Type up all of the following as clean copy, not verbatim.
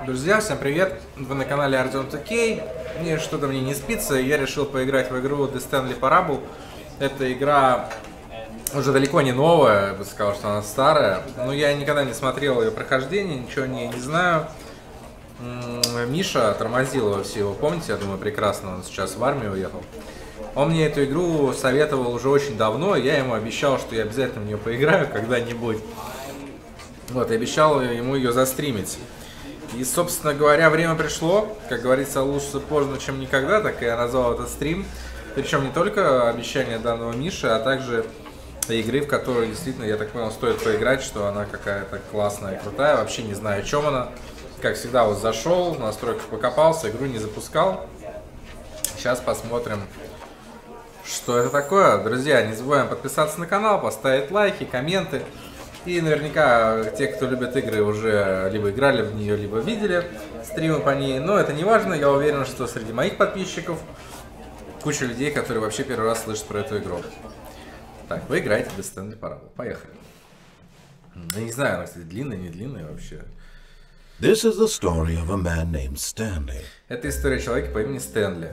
Друзья, всем привет! Вы на канале Артем Токей. Что-то мне не спится, и я решил поиграть в игру Stanley Parable. Эта игра уже далеко не новая, я бы сказал, что она старая. Но я никогда не смотрел ее прохождение, ничего о ней не знаю. Миша, тормозилла, все его помните, я думаю, прекрасно, он сейчас в армию уехал. Он мне эту игру советовал уже очень давно, я ему обещал, что я обязательно в нее поиграю когда-нибудь. Вот, и обещал ему ее застримить. И, собственно говоря, время пришло. Как говорится, лучше поздно, чем никогда, так и я назвал этот стрим. Причем не только обещание данного Миши, а также игры, в которую действительно, я так понял, стоит поиграть, что она какая-то классная и крутая. Вообще не знаю, о чем она. Как всегда, вот зашел, в настройках покопался, игру не запускал. Сейчас посмотрим, что это такое. Друзья, не забываем подписаться на канал, поставить лайки, комменты. И наверняка те, кто любит игры, уже либо играли в нее, либо видели стримы по ней. Но это не важно, я уверен, что среди моих подписчиков куча людей, которые вообще первый раз слышат про эту игру. Так, вы играете в Stanley Parable. Поехали. Ну, не знаю, она, кстати, длинная, не длинная вообще. This is the story of a man named Stanley. Это история человека по имени Стэнли.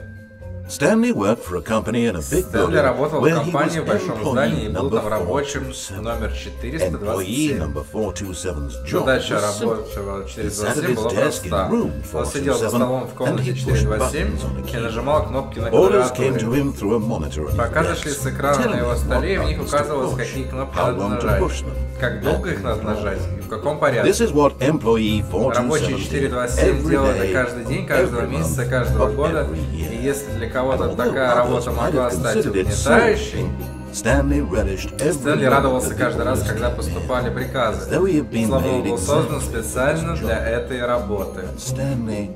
Stanley worked for a company in a big Стэнли building работал в where he was компании в большом здании и был там employee рабочим number номер 427. 427. Number 427's job Задача was simple. рабочего He sat 427 at his была desk in проста. room Он сидел за столом в 427 and комнате he pushed 427 buttons on the и key. нажимал кнопки на Orders came to клавиатуре. him through a monitor on his Пока зашли desk, с экрана на telling его him столе, what в них buttons to указывалось, push, какие кнопки how надо long to нажать, push them, как долго их надо нажать и в каком This порядке. is what employee Рабочие 427 427 делают every day, каждый день, каждого every месяца, month, каждого of года. every year. И если для кого-то And такая although работа others might могла have стать considered it угнетающей, Stanley relished every Стэнли moment радовался that каждый the раз, orders когда came. поступали приказы. Though he had been Слово made был создан exactly специально for his для job. этой работы. Stanley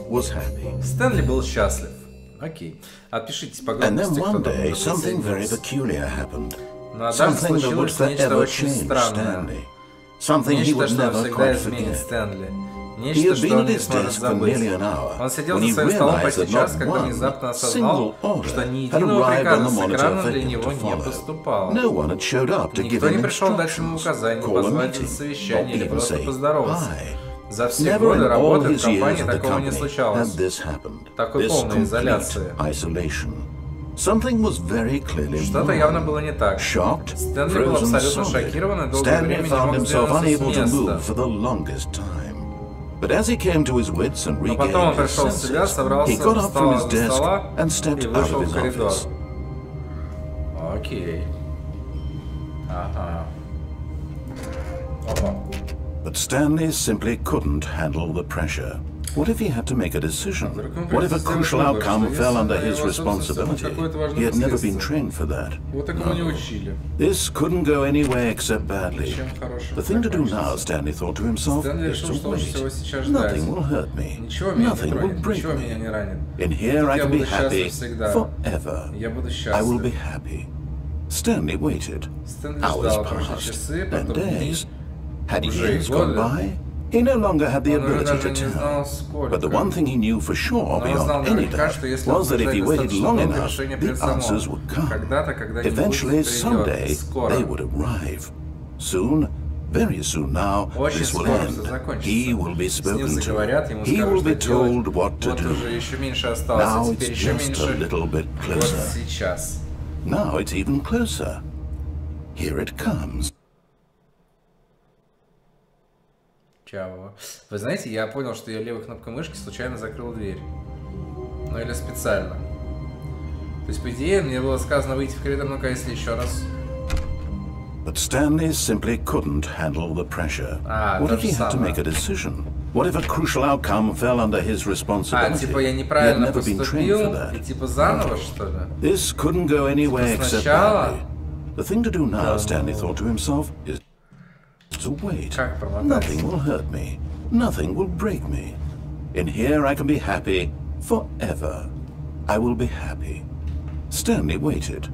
was happy. Стэнли был счастлив. Окей. Отпишитесь по And then громкости, кто one там day уже something very присоединился. peculiar happened. Но однажды Something that would случилось нечто forever очень change странное. Stanley. Something he Нечто, would что never навсегда quite изменит forget. Стэнли. He Нечто, had что been он at не his сможет desk for забыть. nearly an hour Он сидел when за he своим столом realized почти that час, not когда one внезапно single осознал, order что ни had единого arrived on приказа the с monitor экрана for для him него to не follow. поступало. No one had showed up to give Никто him не пришел дать ему instructions, указания, call a позвать на meeting, совещание or или even просто say поздороваться. hi. За все Never годы in all работы в his years компании of the такого не company had случалось. this happened. Такой This полной complete изоляции. isolation. Something was very clearly Что-то wrong. явно было не так. Shocked, Стэнли был frozen абсолютно solid, шокирован и долгое Stanley время не found мог himself сдвинуться unable с to места. move for the longest time. But as he came to his wits and Но потом он regained his пришел в себя, senses, собрался, he got up from встал his из-за desk стола and и stepped out вышел of в his коридор. office. Окей. Ага. Опа. But Stanley simply couldn't handle the pressure. What if he had to make a decision? What if a crucial outcome fell under his responsibility? He had never been trained for that. Вот такого не учили. This couldn't go anywhere except badly. Чем хорошего The thing to do закончится. now, Stanley thought to himself, Stanley is решил, to что лучше всего wait. сейчас ждать. Nothing will hurt me. Ничего меня не Nothing will тронет, break ничего меня не me. ранит. In here I Я can be буду счастлив happy всегда. forever. Я буду I will be счастлив. happy. Stanley waited. Стэнли Hours ждал, прошли passed, часы, then потом дни. days. Had Уже years и gone годы. by? He no longer had the Он уже ability даже to не знал, tell. сколько. But the one thing he knew for sure, Но он знал beyond any наверняка, doubt, что если он was that if he подождет waited достаточно long долго, enough, решение the придет само. answers would come. Когда-то, когда-нибудь Eventually, придет. someday, Скоро. they would arrive. Soon, very soon now, Очень this will скоро все end. закончится. He will be С ним spoken заговорят, to. ему He will скажут, be что делать. told what to Вот do. уже еще меньше осталось, Now а it's теперь еще just a меньше. little bit Вот closer. сейчас. Now it's even closer. Here it comes. Чао. Вы знаете, я понял, что я левой кнопкой мышки случайно закрыл дверь. Ну или специально. То есть, по идее, мне было сказано выйти в коридор, ну-ка, если еще раз. But Stanley simply couldn't handle the pressure. What if he had to make a decision? What if a crucial outcome fell under his responsibility? Типа я He had неправильно never been trained for поступил, и that. типа заново, что ли? This couldn't go anywhere Типа except сначала? badly. The thing to do now, Stanley thought to himself, is to wait. Как промотать? Nothing will hurt me. Nothing will break me. In here I can be happy forever. I will be happy. Stanley waited.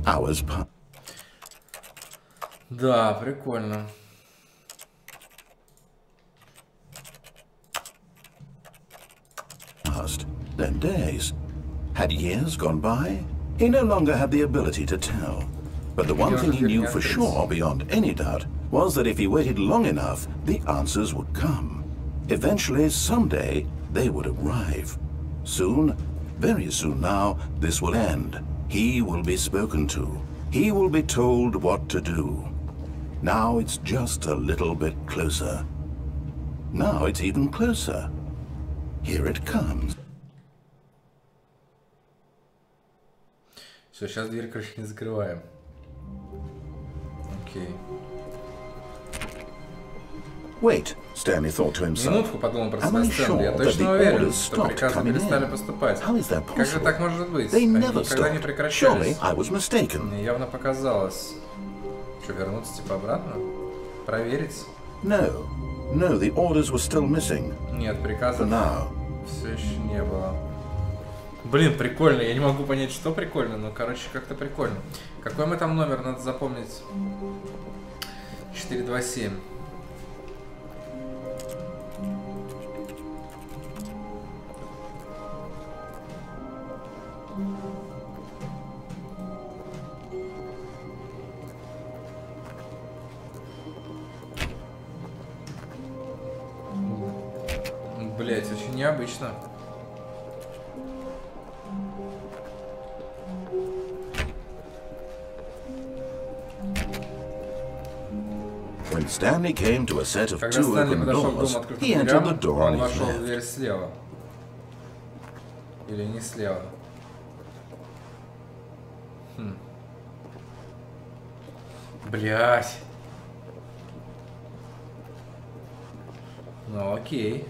Hours Да, прикольно. passed, then days. Had years gone by? He no longer had the ability to tell. But the one thing he knew for sure, beyond any doubt, was that if he waited long enough, the answers would come. Eventually, someday, they would arrive. Soon, very soon now, this will end. He will be spoken to. He will be told what to do. Now it's just a little bit closer. Now it's even closer. Here it comes. Все, сейчас дверь, короче, не закрываем. Окей. Wait, Stanley thought to himself. Минутку подумал про себя Стэнли. Я точно уверен, что приказы перестали поступать. Как же так может быть? Они никогда не прекращались. Мне явно показалось. Что, вернуться типа обратно? Проверить? No, the orders were still missing. Нет, приказов все еще не было. Блин, прикольно. Я не могу понять, что прикольно, но, короче, как-то прикольно. Какой мы там номер? Надо запомнить. 427. Блять, очень необычно. When Stanley came to a set of two open doors, he entered the door on his left. Дверь слева. Или не слева. Блять. Ну окей.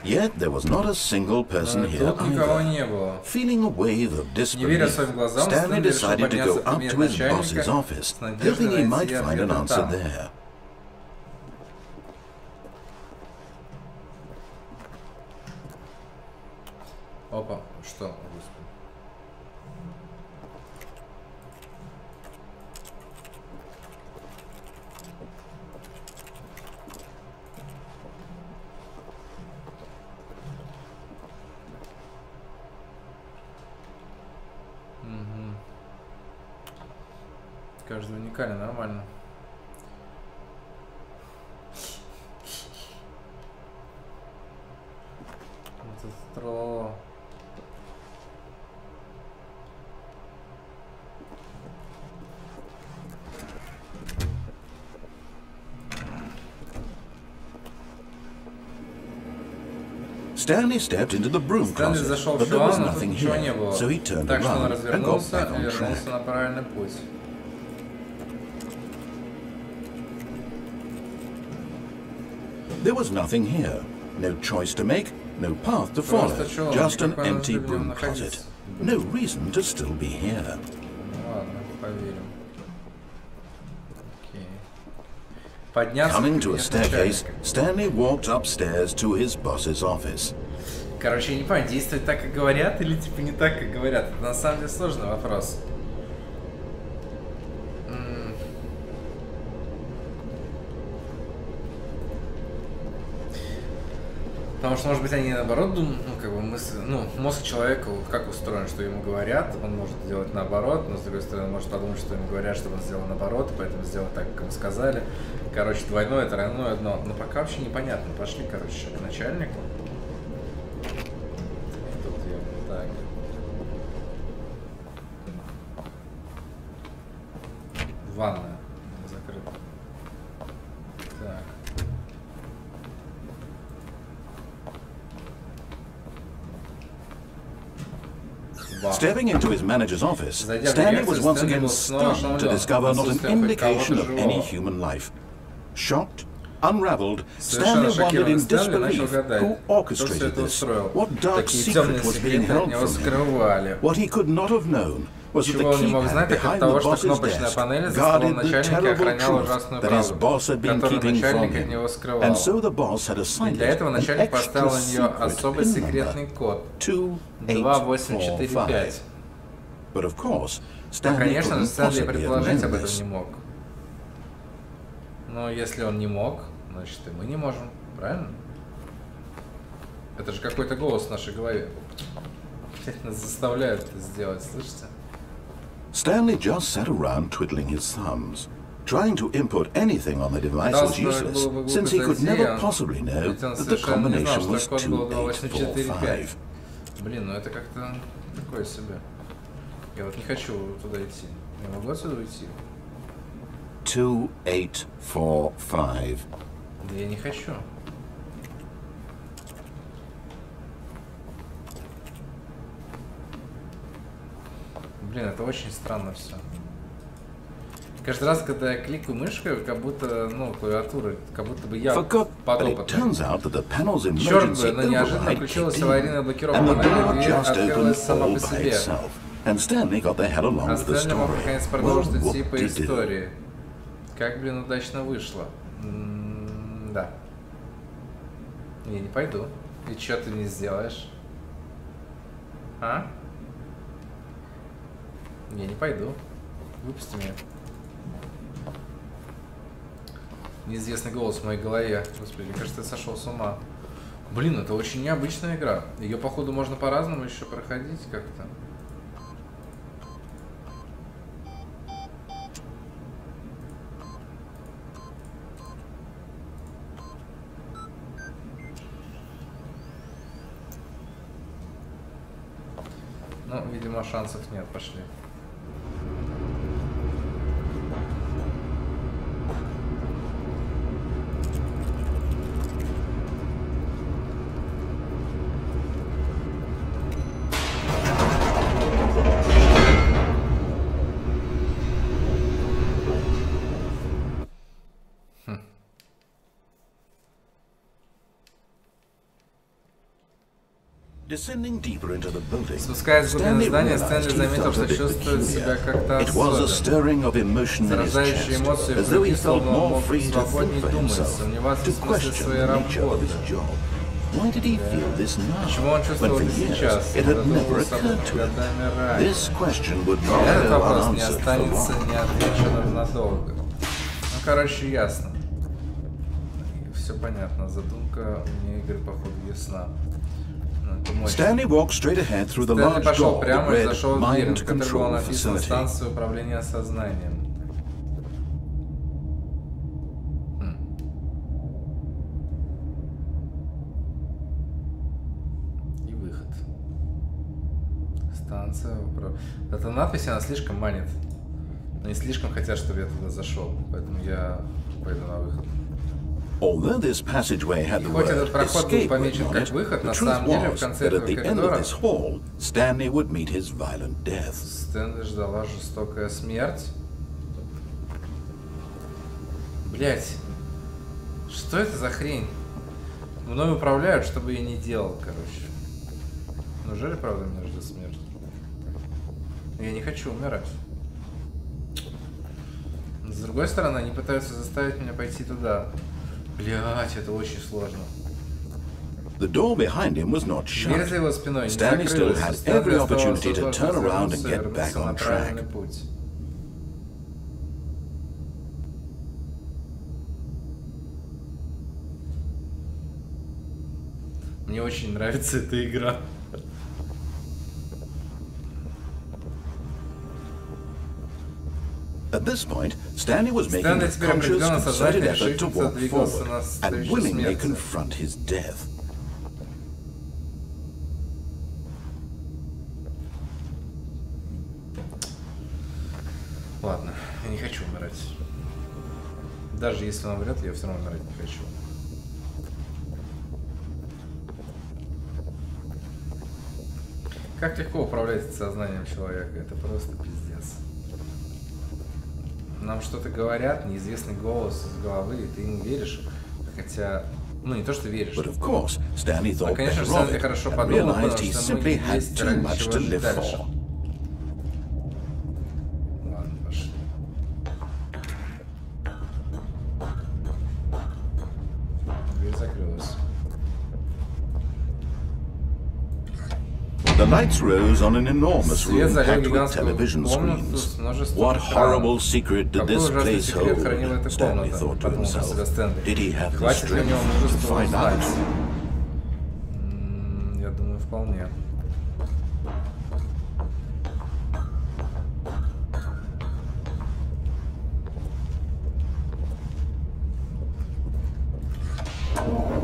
Yet there was not a single person here either. Feeling a wave of disbelief, Stanley decided to go up to his boss's office, hoping he might find an answer there. Опа, что? Каждый уникален, нормально. Это стро. Stanley stepped into the broom closet, but there was nothing here, so he turned around and got back on track. На правильный путь. There was nothing here. No choice to make, no path to follow. Just an empty broom closet. No reason to still be here. Coming to a staircase, Stanley walked upstairs to his boss's office. Короче, я не понимаю, действует так, как говорят, или типа не так, как говорят. Это на самом деле сложный вопрос. Потому что, может быть, они наоборот думают, ну, как бы мысль, ну, мозг человека вот как устроен, что ему говорят, он может делать наоборот, но с другой стороны, он может подумать, что ему говорят, чтобы он сделал наоборот, поэтому сделал так, как ему сказали. Короче, двойное, тройное дно. Но пока вообще непонятно. Пошли, короче, к начальнику. Тут я вот так. Ванная закрыта. Так. Stepping into his manager's office, Stanley was once again stunned to discover not an indication of any human life. Shocked, unraveled, Stanley wondered in disbelief who orchestrated this, what dark secret was being held from him. What he could not have known was that the keypad behind the boss's desk guarded the terrible truth that his boss had been keeping from him, and so the boss had assigned it an extra secret pin number, 2845. But of course, Stanley couldn't possibly have known this. Но если он не мог, значит и мы не можем, правильно? Это Это же какой-то голос в нашей голове. Нас заставляют это сделать, слышите? Stanley just sat around twiddling his thumbs. Trying to input anything on the device was useless, since he could never possibly know that the combination was 2845. Блин, ну это как-то такое себе. Я вот не хочу туда идти. Я могу отсюда уйти? 2845. Да я не хочу. Блин, это очень странно все. Каждый раз, когда я кликаю мышкой, как будто, ну, клавиатура, как будто бы я подопытный. Черт бы, но неожиданно включилась аварийная блокировка, и дверь открылась сама по себе. А Стэнли мог наконец продолжить идти по истории. Как, блин, удачно вышло. Да. Я не пойду. И что ты не сделаешь? А? Я не пойду. Выпусти меня. Неизвестный голос в моей голове. Господи, мне кажется, я сошел с ума. Блин, это очень необычная игра. Ее, походу, можно по-разному еще проходить как-то. Ну, видимо, шансов нет. Пошли. Спускаясь в глубину здания, Стэнли заметил, что чувствует себя как-то особенно. Заражающие эмоции вдруг словно он мог свободнее думать, сомневаться в смысле своей работы. Почему он чувствовал это сейчас? Задумывался годами ранее. Этот вопрос не останется неотвеченным надолго. Ну, короче, ясно. Все понятно. Задумка мне игры, походу, ясна. Stanley walked straight ahead through the large door that read Mind Control Facility. Станцию управления сознанием. И выход. Станция управления. Эта надпись, она слишком манит. Они слишком хотят, чтобы я туда зашел. Поэтому я пойду на выход. Although this passageway had the Хоть этот word проход был escape помечен written on как it, выход, the на truth самом деле в was конце that at этого the end of коридора this hall, Stanley would meet his violent death. Стэнли ждала жестокая смерть. Блять, что это за хрень? Мной управляют, чтобы я не делал, короче. Неужели правда меня ждет смерть? Я не хочу умирать. С другой стороны, они пытаются заставить меня пойти туда. Блять, это очень сложно. The door behind him was not shut. Дверь за его спиной не Stanley still закрылась. had every opportunity to turn around and get back on track. Мне очень нравится эта игра. At this point, Stanley was making a conscious, concerted effort to walk forward and willingly confront his death. Ладно, я не хочу умирать. Даже если он умрет, я все равно умирать не хочу. Как легко управлять сознанием человека, это просто пиздец. Нам что-то говорят, неизвестный голос из головы, и ты ему веришь, хотя, ну не то, что веришь. But of course, Stanley thought конечно, better of Стэнли it хорошо and подумал, realized потому he что мы simply had есть too ради much чего to жить live дальше. for. Ладно, пошли. Дверь закрылась. The lights rose on an enormous room packed with television screens. What horrible secret did this place hold? Stanley thought to himself. Did he have the strength to find out? Я думаю, вполне.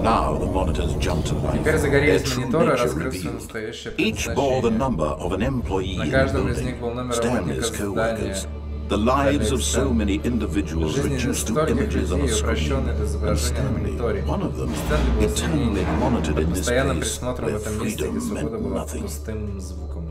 Now the monitors jumped to life. Теперь загорелись мониторы, раскрыв свое настоящее Each bore the предназначение. number of an employee На in the каждом из них building, был номер Stanley's работника здания. co-workers. The lives of so many individuals Жизни reduced to стольких images on a людей, упрощенные до screen, and изображения на Stanley, мониторе. one of them, Стэнли был eternally среди monitored in под this постоянным place присмотром в where этом месте, где freedom свобода meant была nothing. пустым звуком.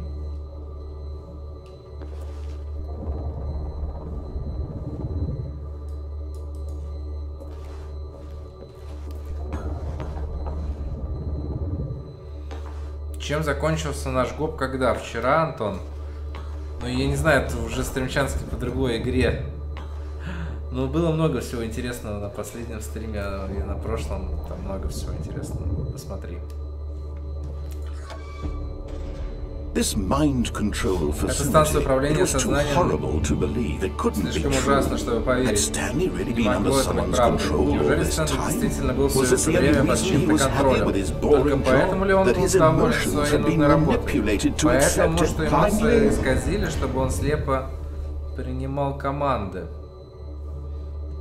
Чем закончился наш гоп когда? Вчера, Антон? Ну, я не знаю, это уже стримчанский по другой игре. Но было много всего интересного на последнем стриме и на прошлом. Там много всего интересного. Посмотри. This mind control станция facility, управления it was too сознанием horrible to believe. It couldn't be слишком ужасно, чтобы true. Had поверить. Stanley really Не been under могло это быть someone's правдой. control all Неужели this Стэнли time? действительно был все Was it это the only время под reason he чьим-то was happy контролем? with his Только boring поэтому ли он job? That был his доволен emotions своей had been нудной работой? manipulated to Поэтому, accept что it эмоции blindly? исказили, чтобы он слепо принимал команды.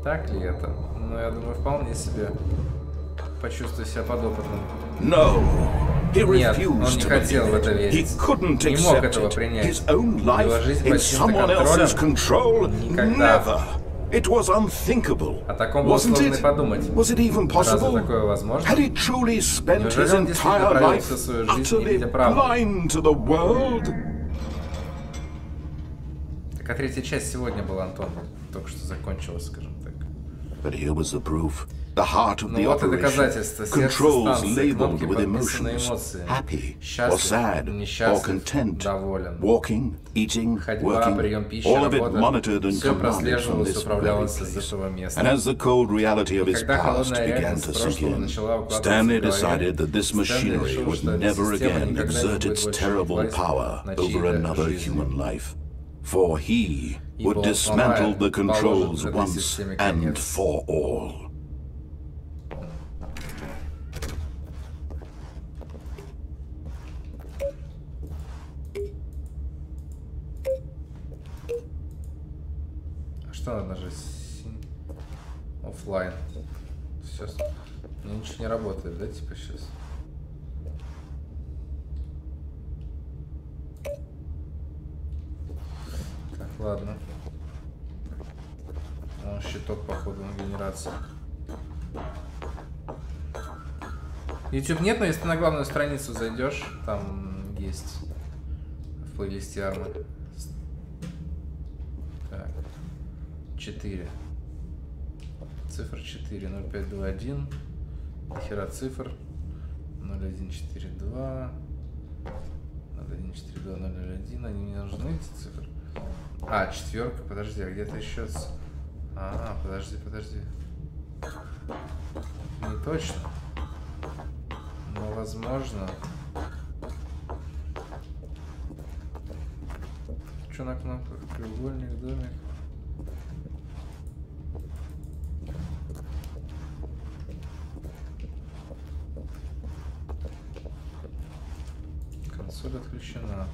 Так ли это? Ну, я думаю, вполне себе. Почувствуй себя подопытным. No. He Нет, он refused не to хотел в believe это it. He верить. couldn't Не мог accept этого it. принять. His own Его life жизнь in под чьим-то someone else's control? контролем? Никогда. Never. It was unthinkable. О таком было Wasn't сложно it? подумать. Was it even Разве possible? такое возможно? Had he truly spent Неужели his он действительно entire провел life всю свою жизнь, не utterly видя правды? blind to the world? Так, а третья часть сегодня была, Антон. Только что закончилась, скажем так. But here was the proof. The heart of the Вот и operation. доказательство. Сердце Controls станции, labeled кнопки with подписаны emotions. эмоции. Happy or Счастлив, sad or несчастлив, content. доволен. Walking, eating, Ходьба, прием working. пищи, All of it работа. monitored and Все commanded from прослеживалось, this very управлялось из place. этого места. And as the cold reality of his Когда past холодная began реальность to sink прошлого in, начала укладываться Stanley в голове, decided that this Стэнли machinery решил, would что эта never система again никогда не exert будет its больше terrible власть power на over чьей-то another жизни. human life. For he Ибо would он dismantle the положит controls этой once системе and конец. for all. Что надо нажать? Оффлайн. Сейчас. У меня ничего не работает, да, типа сейчас? Так, ладно. О, щиток, походу, на генерацию. YouTube нет, но если ты на главную страницу зайдешь, там есть в плейлисте армы. Так. 4. Цифр 4, 0521. Дохера цифр. 0142. 0142, 001. Они мне нужны, эти цифры? А, четверка, подожди, а где-то еще... А, подожди. Не точно. Но возможно. Что на кнопках? Треугольник, домик. Консоль отключена.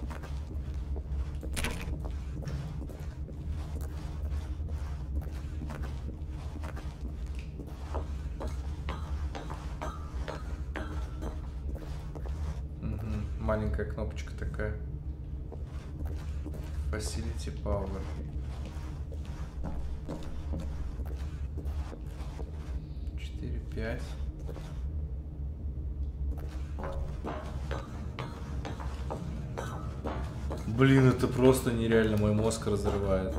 Маленькая кнопочка такая. Facility Power. 4, 5. Блин, это просто нереально, мой мозг разрывает.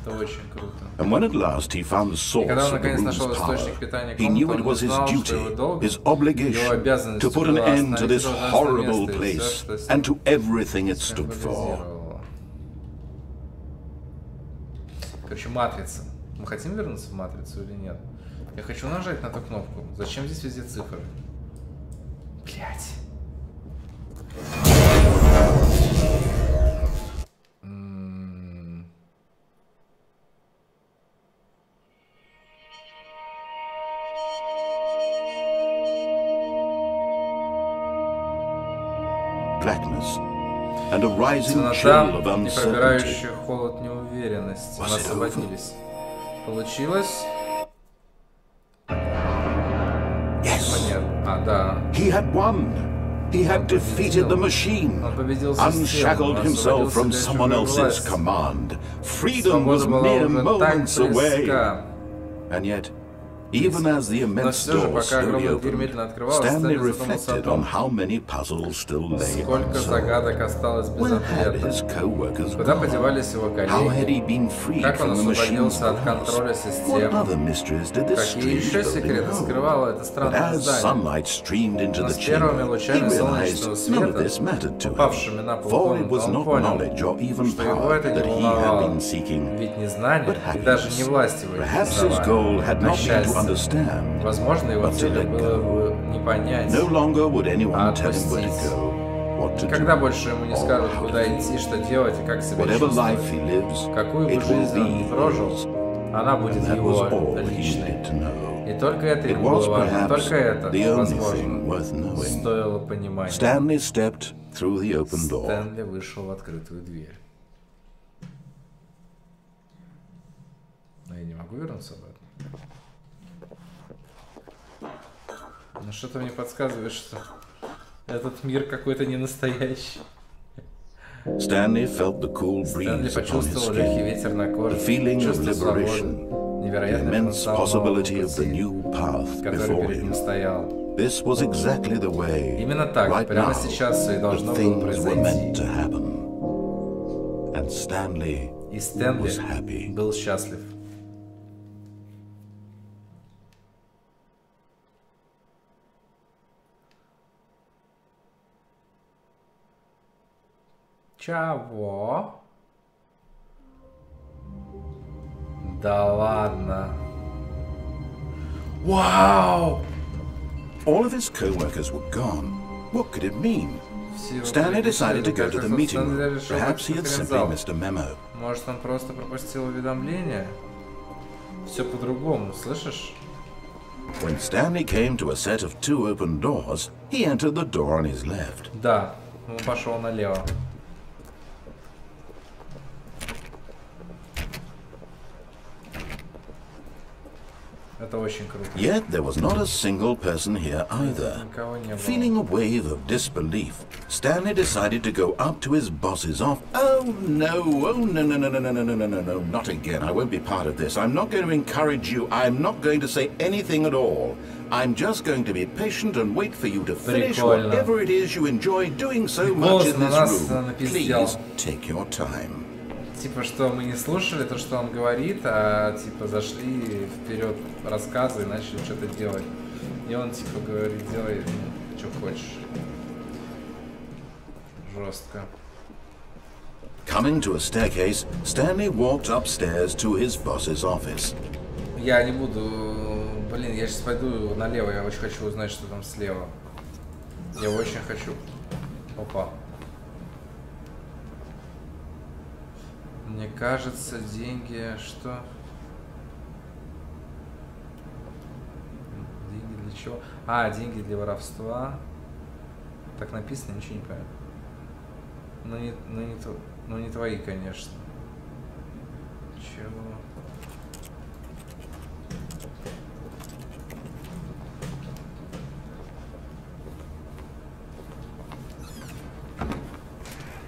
Это очень круто. And when at last he found the source Когда он of the наконец room's нашел power, источник питания he knew комнаты, it он was his знал, что duty, его долг, his его obligation, обязанность to put an была end to остановить this это ужасное horrible место и все, place что с and ним to everything it stood for. символизировало. Короче, матрица. Мы хотим вернуться в матрицу или нет? Я хочу нажать на эту кнопку. Зачем здесь везде цифры? Блять. blackness and a rising chill Темнота of и uncertainty. пробирающий холод неуверенности. Мы освободились. Получилось? Yes. Нет. А, да. He had won. He had defeated the machine, unshackled himself from someone else's command. Freedom was mere moments away. And yet, even as the immense door slowly opened, Stanley reflected on how many puzzles still lay unsolved. Where had his co-workers gone? How had he been freed from the machine's grasp? What other mysteries did this strange building hold? But as sunlight streamed into the chamber, he realized none of this mattered to him, for it was not knowledge or even power that he had been seeking, but happiness. Perhaps his goal had not been to understand, but to let go. No longer would anyone tell him where to go, what to do. Никогда больше ему не скажут, куда идти, что делать и как себя чувствовать. Какую бы жизнь он ни прожил, она будет его личной. И только это ему было важно, только это, возможно, стоило понимания. Stanley stepped through the open door. Стэнли вышел в открытую дверь. Но я не могу вернуться обратно. Ну что-то мне подсказывает, что этот мир какой-то не настоящий. Stanley felt the cool breeze upon his skin, the feeling of liberation, the immense possibility of the new path before him. This was exactly the way, right now, that things were meant to happen. And Stanley was happy. Был счастлив. Чего? Да ладно. Wow! All of his co-workers were gone. What could it mean? Stanley decided to go to the meeting room. Perhaps he had simply missed a memo. Может, он просто пропустил уведомление? Все по-другому, слышишь? When Stanley came to a set of 2 open doors, he entered the door on his left. Да, он пошел налево. Это очень круто. Yet there was not a single person here either. Feeling a wave of disbelief, Stanley decided to go up to his boss's office. Oh no, no, not again. I won't be part of this. I'm not going to encourage you. I'm not going to say anything at all. I'm just going to be patient and wait for you to finish whatever it is you enjoy doing so much in this room. Please take your time. Типа, что мы не слушали то, что он говорит, а типа зашли вперед рассказы и начали что-то делать. И он типа говорит, делай, что хочешь. Жестко. Coming to a staircase, Stanley walked upstairs to his boss's office. Я не буду... Блин, я сейчас пойду налево, я очень хочу узнать, что там слева. Я очень хочу. Опа. Мне кажется, деньги... Что? Деньги для чего? А, деньги для воровства. Так написано, ничего не понятно. Ну не твои, конечно. Чего?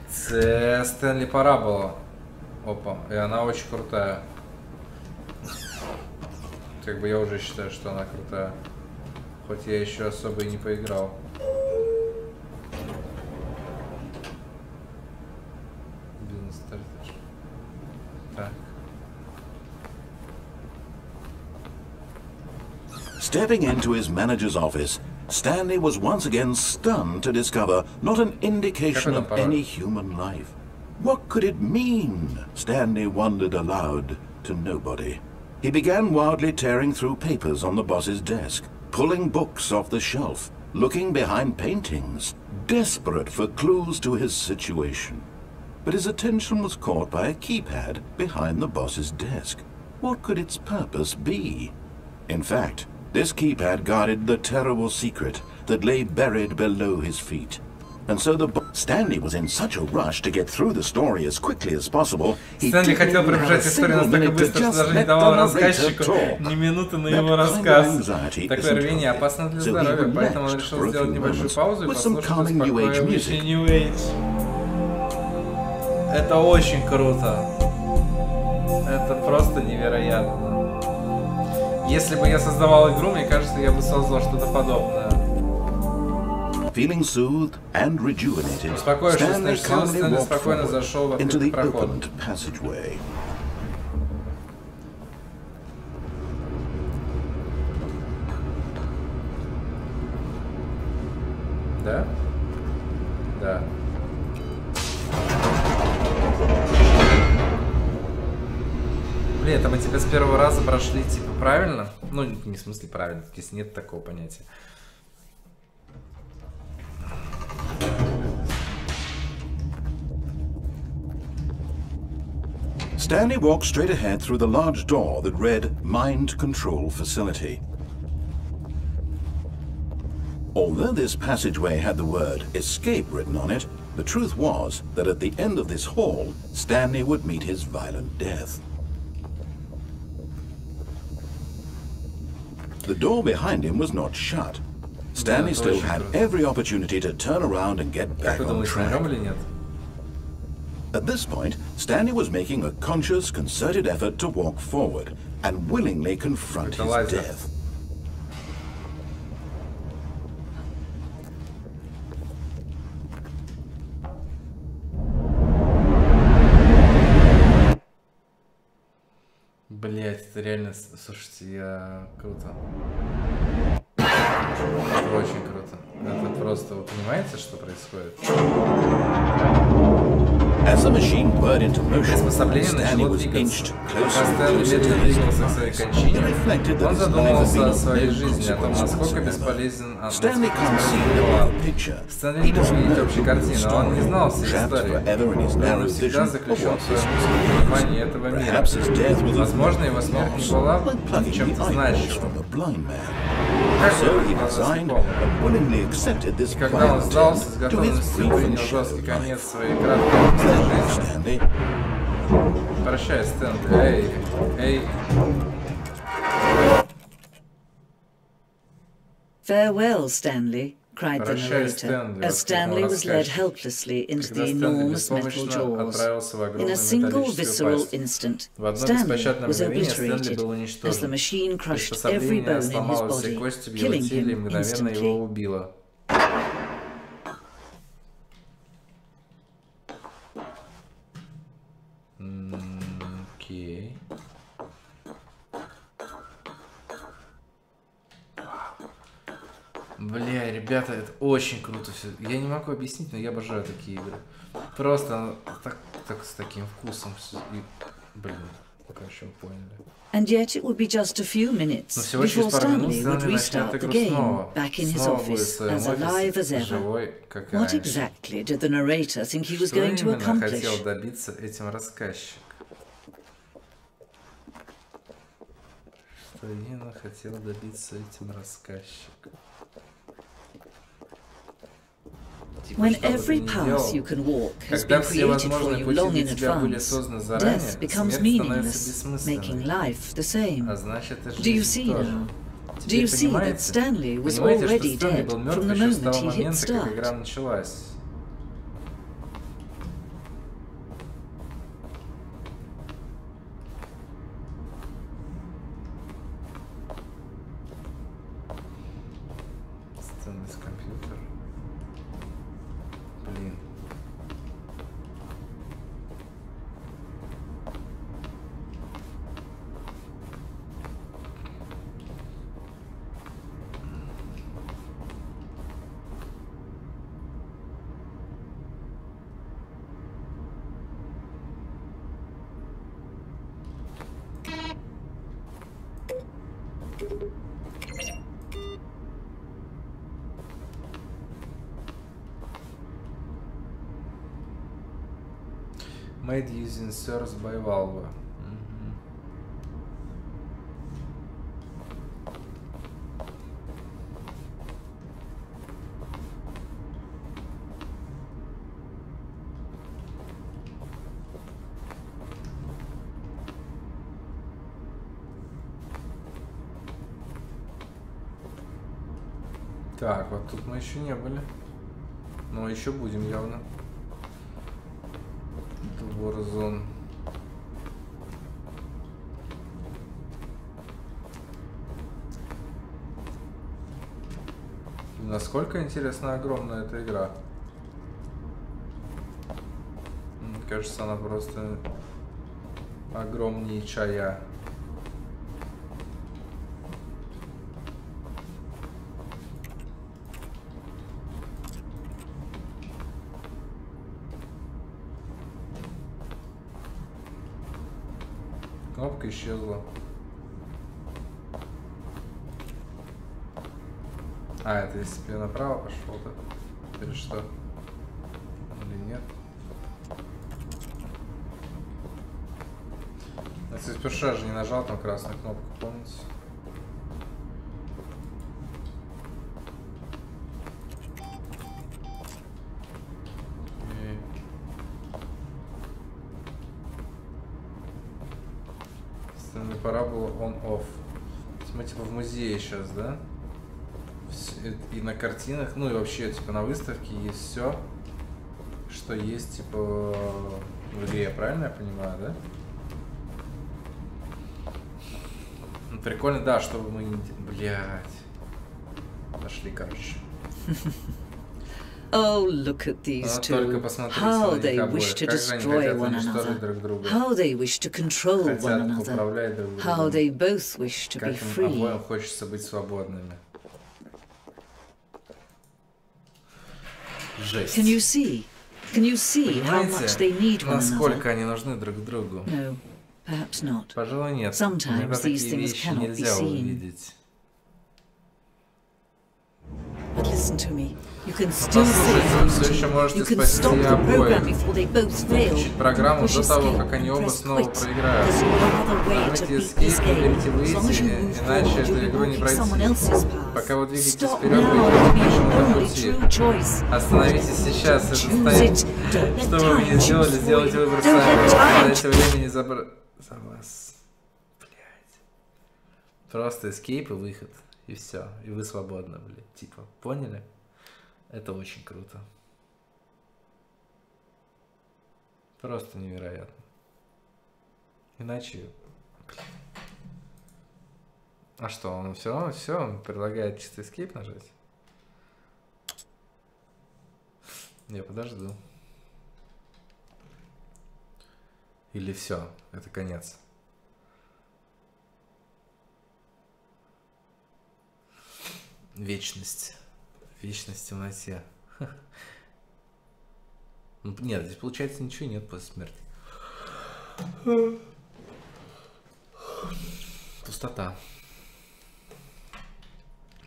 Це Stanley Parable. Опа, и она очень крутая. Как бы я уже считаю, что она крутая. Хоть я еще особо и не поиграл. Бизнес-стратегия. Так. Stepping into his manager's office, Stanley was once again stunned to discover not an indication of any human life. What could it mean? Stanley wondered aloud to nobody. He began wildly tearing through papers on the boss's desk, pulling books off the shelf, looking behind paintings, desperate for clues to his situation. But his attention was caught by a keypad behind the boss's desk. What could its purpose be? In fact, this keypad guarded the terrible secret that lay buried below his feet. And so the Stanley was in such a rush to get through the story as quickly as possible. Стэнли хотел пробежать историю настолько быстро, что даже не давал рассказчику ни минуты на его рассказ. Такое рвение опасно для здоровья, поэтому он решил сделать небольшую паузу и послушать успокаивающий New Age. Это очень круто. Это просто невероятно. Если бы я создавал игру, мне кажется, я бы создал что-то подобное. Feeling soothed and rejuvenated, Stanley calmly walked forward into the opened passageway. Да? Да. Блин, это мы тебя с первого раза прошли, типа, правильно? Ну, не в смысле правильно, здесь нет такого понятия. Stanley walked straight ahead through the large door that read Mind Control Facility. Although this passageway had the word Escape written on it, the truth was that at the end of this hall, Stanley would meet his violent death. The door behind him was not shut. Stanley still had every opportunity to turn around and get back on track. At this point, Stanley was making a conscious, concerted effort to walk forward and willingly confront his death. Блять, это реально, слушайте, я круто. Это очень круто. Это просто, вы понимаете, что происходит? As the machine whirred into motion, Приспособление начало двигаться. Пока Стэнли медленно двигался к своей кончине, он задумался о своей жизни, о том, насколько бесполезен Стэнли не мог видеть общей картины, а он не знал всей истории. Он всегда заключен в своем понимании этого мира. Возможно, его смерть не была чем-то значимым. Как бы и когда он сдался, с готовностью принял жесткий конец своей краткой жизни. Прощай, Стэнли. Эй. Farewell, Stanley, cried the narrator, as Stanley was led helplessly into the enormous metal jaws. In a single visceral instant, Stanley was obliterated as the machine crushed every bone in his body, killing him instantly. Окей. Бля, ребята, это очень круто все. Я не могу объяснить, но я обожаю такие игры. Просто так с таким вкусом все. И, блин, короче, вы поняли. And yet it would be just a few minutes before Stanley would restart the game, back in his office, as alive as ever. What exactly did the narrator think he was going to accomplish? Что именно хотел добиться этим рассказчик? Что именно хотел добиться этим рассказчик? When every path you can walk has been created for you long in advance, death becomes meaningless, making life the same. Do you see now? Do you see that Stanley was already dead from the moment he hit start? Made using source by Valve. Так, вот тут мы еще не были. Но еще будем явно. Warzone. Насколько, интересно, огромная эта игра. Мне кажется, она просто огромнейшая. Кнопка исчезла. А, это если бы я направо пошел, да? Или что? Или нет? Если сперва же не нажал там красную кнопку, помните? Stanley Parable on-off. Мы типа в музее сейчас, да? И на картинах, ну и вообще типа на выставке есть все, что есть типа в игре, правильно я понимаю, да? Ну, прикольно, да, чтобы мы не... Блядь. Нашли, короче. Oh, look at these two. How they wish to destroy one another. How they wish to control one another. How they both wish to be free. Обоим хочется быть свободными. Жесть. Can you see? Can you see how much they need one another? Насколько они нужны друг другу? No, perhaps not. Пожалуй, нет. Sometimes these things cannot be seen. Увидеть. But listen to me. You can still save unity. You can stop the program before they both fail. Программу до того, как они оба снова проиграют. Нажмите escape, выберите выйти, иначе эту игру не пройти. Пока вы двигаетесь вперед, вы идете по пути. Остановитесь сейчас, это станет. Что бы вы ни сделали, сделайте выбор сами. Дайте времени за вас. Блять. Просто escape и выход. И все. И вы свободны, блядь. Типа, поняли? Это очень круто. Просто невероятно. Иначе... А что, он все, он предлагает чисто escape нажать? Я подожду. Или все, это конец. Вечность. Вечность в темноте. Нет, здесь получается ничего нет после смерти. Пустота.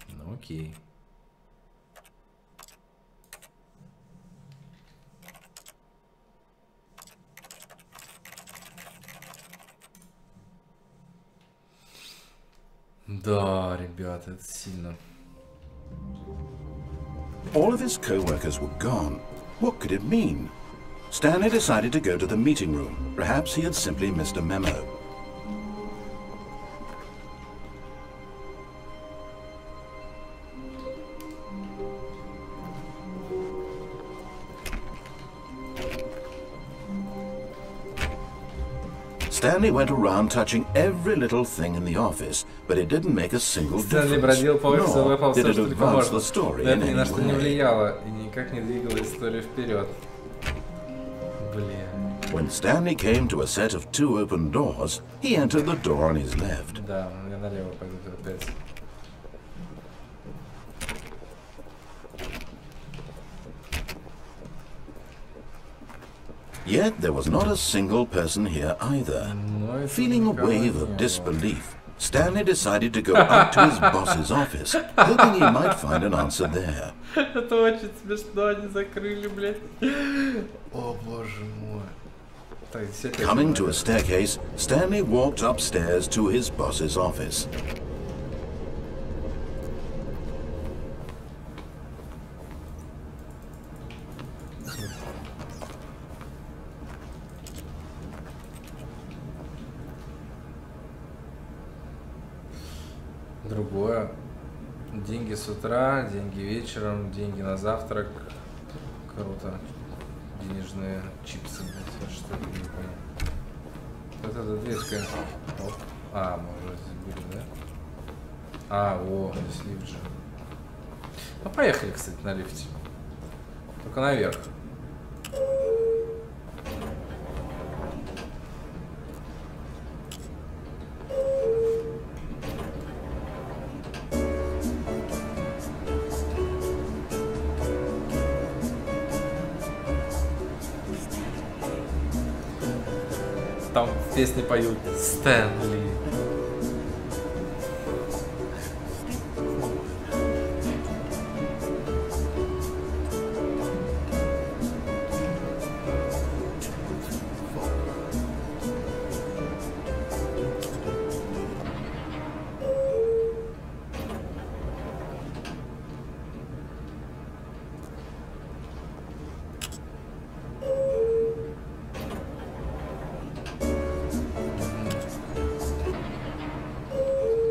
Ну окей. Да, ребята, это сильно. All of his co-workers were gone. What could it mean? Stanley decided to go to the meeting room. Perhaps he had simply missed a memo. Stanley went around touching every little thing in the office, but it didn't make a single difference. Бродил по офису, выпал все, что только можно. Но это ни на что не влияло и никак не двигало историю вперед. Блин. When Stanley came to a set of 2 open doors, he entered the door on his left. Да, я налево пойду опять. Yet there was not a single person here either. Feeling a wave of disbelief, Stanley decided to go up to his boss's office, hoping he might find an answer there. Это очень смешно, они закрыли, блядь. О, боже мой. Coming to a staircase, Stanley walked upstairs to his boss's office. Деньги с утра, деньги вечером, деньги на завтрак. Круто. Денежные чипсы, блядь, что это, не понял. Вот эта дверька. Оп. А, мы уже здесь были, да? А, о, здесь лифт же. Ну, поехали, кстати, на лифте. Только наверх. Там в песне поют Стэнли.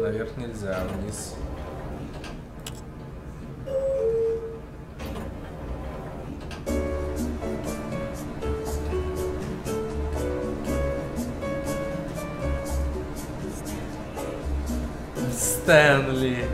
Наверх нельзя, вниз. Стэнли.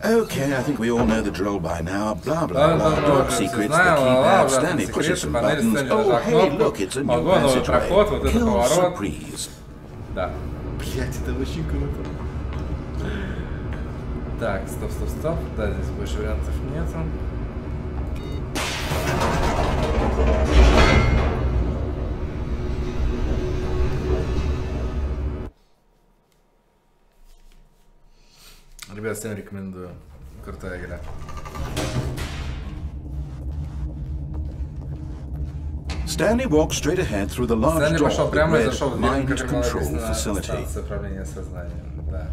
Okay, I think we all know the drill by now. Blah, blah, blah. Dark secrets, the keypad. Stanley pushes some buttons. Oh, hey, look, it's a new passageway. Kill surprise. Да. Блять, это очень круто. Так, стоп. Да, здесь больше вариантов нету. Ребят, всем рекомендую. Крутая игра. Stanley walked straight ahead through the large door пошел прямо и зашел в mind control facility. Управление сознанием. Да.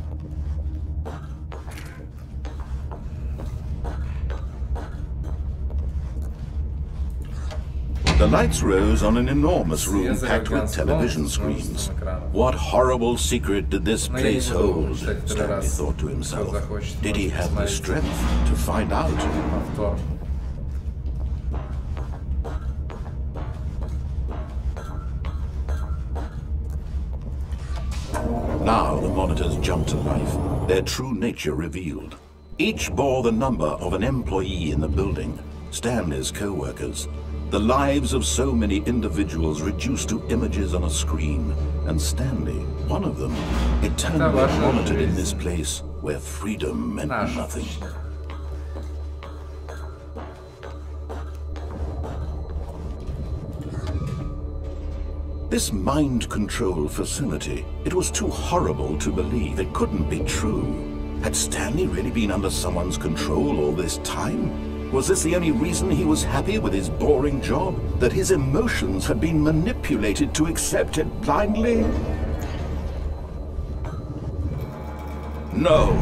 The lights rose on an enormous room packed with television screens. What horrible secret did this place hold? Stanley thought to himself. Did he have the strength to find out? Now the monitors jumped to life, their true nature revealed. Each bore the number of an employee in the building, Stanley's co-workers. The lives of so many individuals reduced to images on a screen, and Stanley, one of them, eternally monitored in this place where freedom meant nothing. This mind control facility, it was too horrible to believe. It couldn't be true. Had Stanley really been under someone's control all this time? Was this the only reason he was happy with his boring job? That his emotions had been manipulated to accept it blindly? No,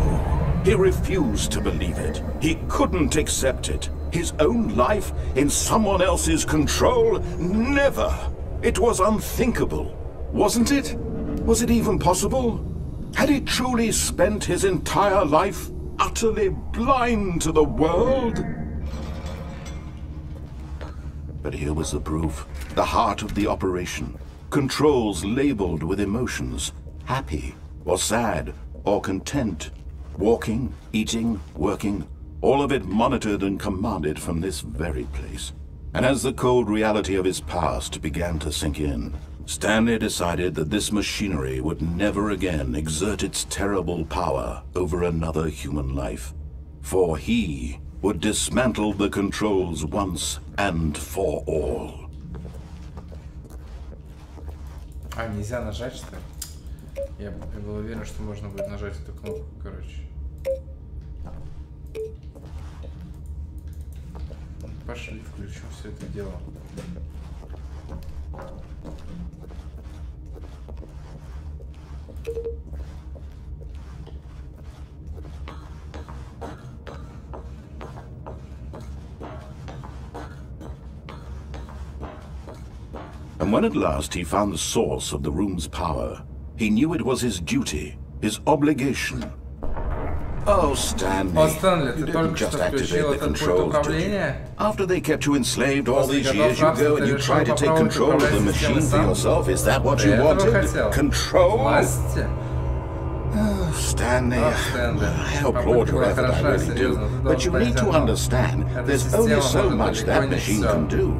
he refused to believe it. He couldn't accept it. His own life in someone else's control? Never! It was unthinkable, wasn't it? Was it even possible? Had he truly spent his entire life utterly blind to the world? But here was the proof, the heart of the operation. Controls labeled with emotions, happy or sad or content. Walking, eating, working, all of it monitored and commanded from this very place. And as the cold reality of his past began to sink in, Stanley decided that this machinery would never again exert its terrible power over another human life. For he would dismantle the controls once and for all. А, нельзя нажать, что ли? Я был уверен, что можно будет нажать эту кнопку, короче. Пошли, включу все это дело. And when at last he found the source of the room's power, he knew it was his duty, his obligation. Oh, Stanley, you didn't just activate the controls, did you? After they kept you enslaved all these years, you go and you try to take control of the machine for yourself. Is that what you wanted? Control? Oh, Stanley, I applaud your effort, I really do. But you need to understand, there's only so much that machine can do.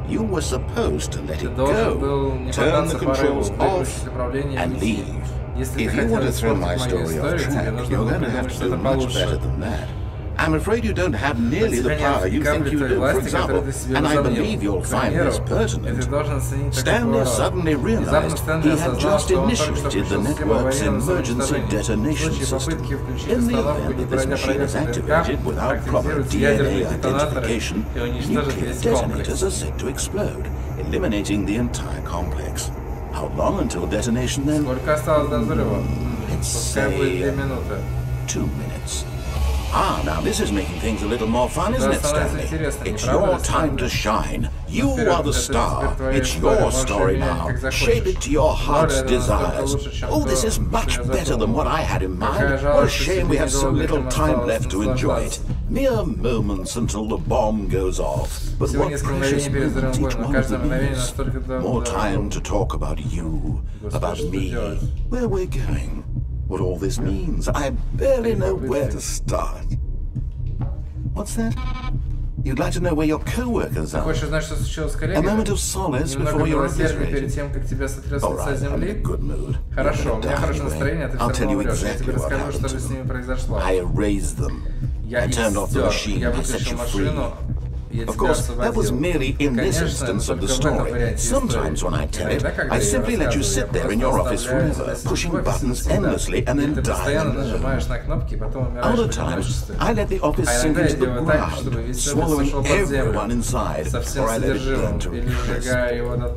You were supposed to let it go, turn the controls off, and leave. If you want to throw my story off track, you're going to have to do much better than that. I'm afraid you don't have nearly the power you think you do, for example, and I believe you'll find this pertinent. Stanley suddenly realized he had just initiated the network's emergency detonation system. In the event that this machine is activated without proper DNA identification, nuclear detonators are set to explode, eliminating the entire complex. How long until detonation then? Let's say 2 minutes. Ah, now this is making things a little more fun, isn't it, Stanley? It's your time to shine. You are the star. It's your story now. Shape it to your heart's desires. Oh, this is much better than what I had in mind. What a shame we have so little time left to enjoy it. Mere moments until the bomb goes off. But what precious moments each one of them is. More time to talk about you, about me, where we're going. What all this means, I barely know where to start. What's that? You'd like to know where your co-workers are? A moment of solace before you're obliterated. All right, I'm in a good mood. I'll tell you exactly what happened to them. I erased them. I turned off the machine and I set you free. Of course, that was merely in this instance of the story. Sometimes when I tell it, I simply let you sit there in your office forever, pushing buttons endlessly and then dying alone. Other times, I let the office sink into the ground, swallowing everyone inside, or I let it burn to a crisp.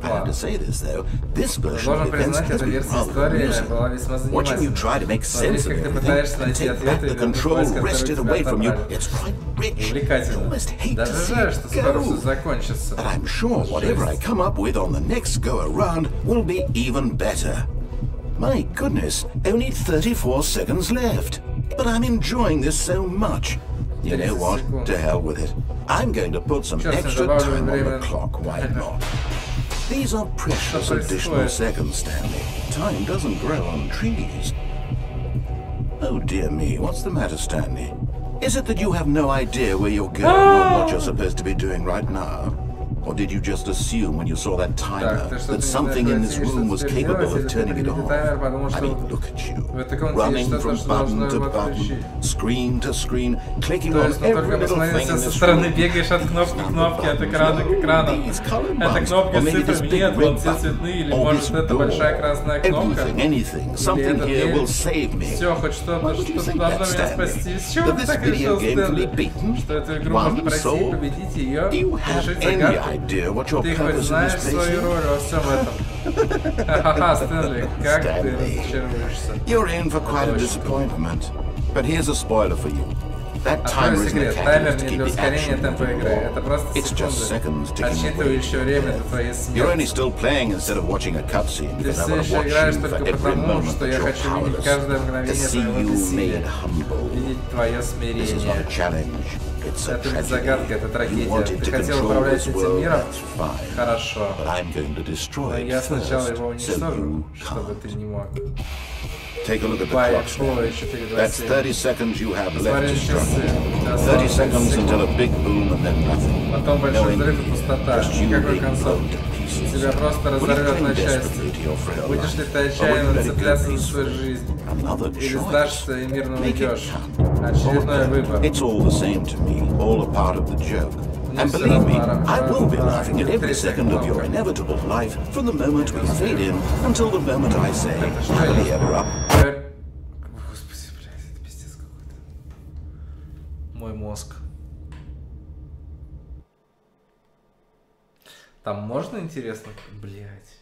I have to say this, though, this version of events has been rather amusing. Watching you try to make sense of everything and take back the control wrested away from you, it's quite rich. You almost hate to see it go. But I'm sure whatever I come up with on the next go-around will be even better. My goodness, only 34 seconds left. But I'm enjoying this so much. You know what? To hell with it. I'm going to put some extra time on the clock, why not? These are precious additional seconds, Stanley. Time doesn't grow on trees. Oh dear me, what's the matter, Stanley? Is it that you have no idea where you're going or what you're supposed to be doing right now? Or did you just assume when you saw that timer that something in this room was capable of turning it off? I mean, look at you, running from button to button, screen to screen, clicking on every little thing in this room. Бегаешь от кнопки к кнопке, от экрана к экрану. Это кнопки с цифрами нет, вот все цветные, или может это большая красная кнопка. Something here will save me. Все, хоть что-то, что-то должно меня спасти. С чего ты так решил, Стэнли? Что эту игру можно пройти, победить ее, решить загадку? Ты хоть знаешь свою роль во всем этом? Ха-ха-ха, Стэнли, как ты разочаруешься? You're in for quite a disappointment. But here's a spoiler for you. That timer isn't a catalyst to keep the action moving along. It's just seconds ticking away. You're only still playing instead of watching a cutscene because I want to watch you for every moment that you're powerless. To see you made humble. This is not a challenge. It's a tragedy. You wanted to control this world, that's fine. But I'm going to destroy it first, so you can't. Take a look at the clock, Stanley. That's 30 seconds you have left to struggle. 30 seconds until a big boom and then nothing. No ending. Just you being blown to pieces. Will you cling desperately to your frail life? Or will you let it go peacefully? Another choice. Make it count. It's all the same to me, all a part of the joke. And believe me, I will be laughing at every second of your inevitable life from the moment we fade in until the moment I say, happily ever up. Господи, блядь, это пиздец какой-то. Мой мозг. Там можно, интересно? Блядь.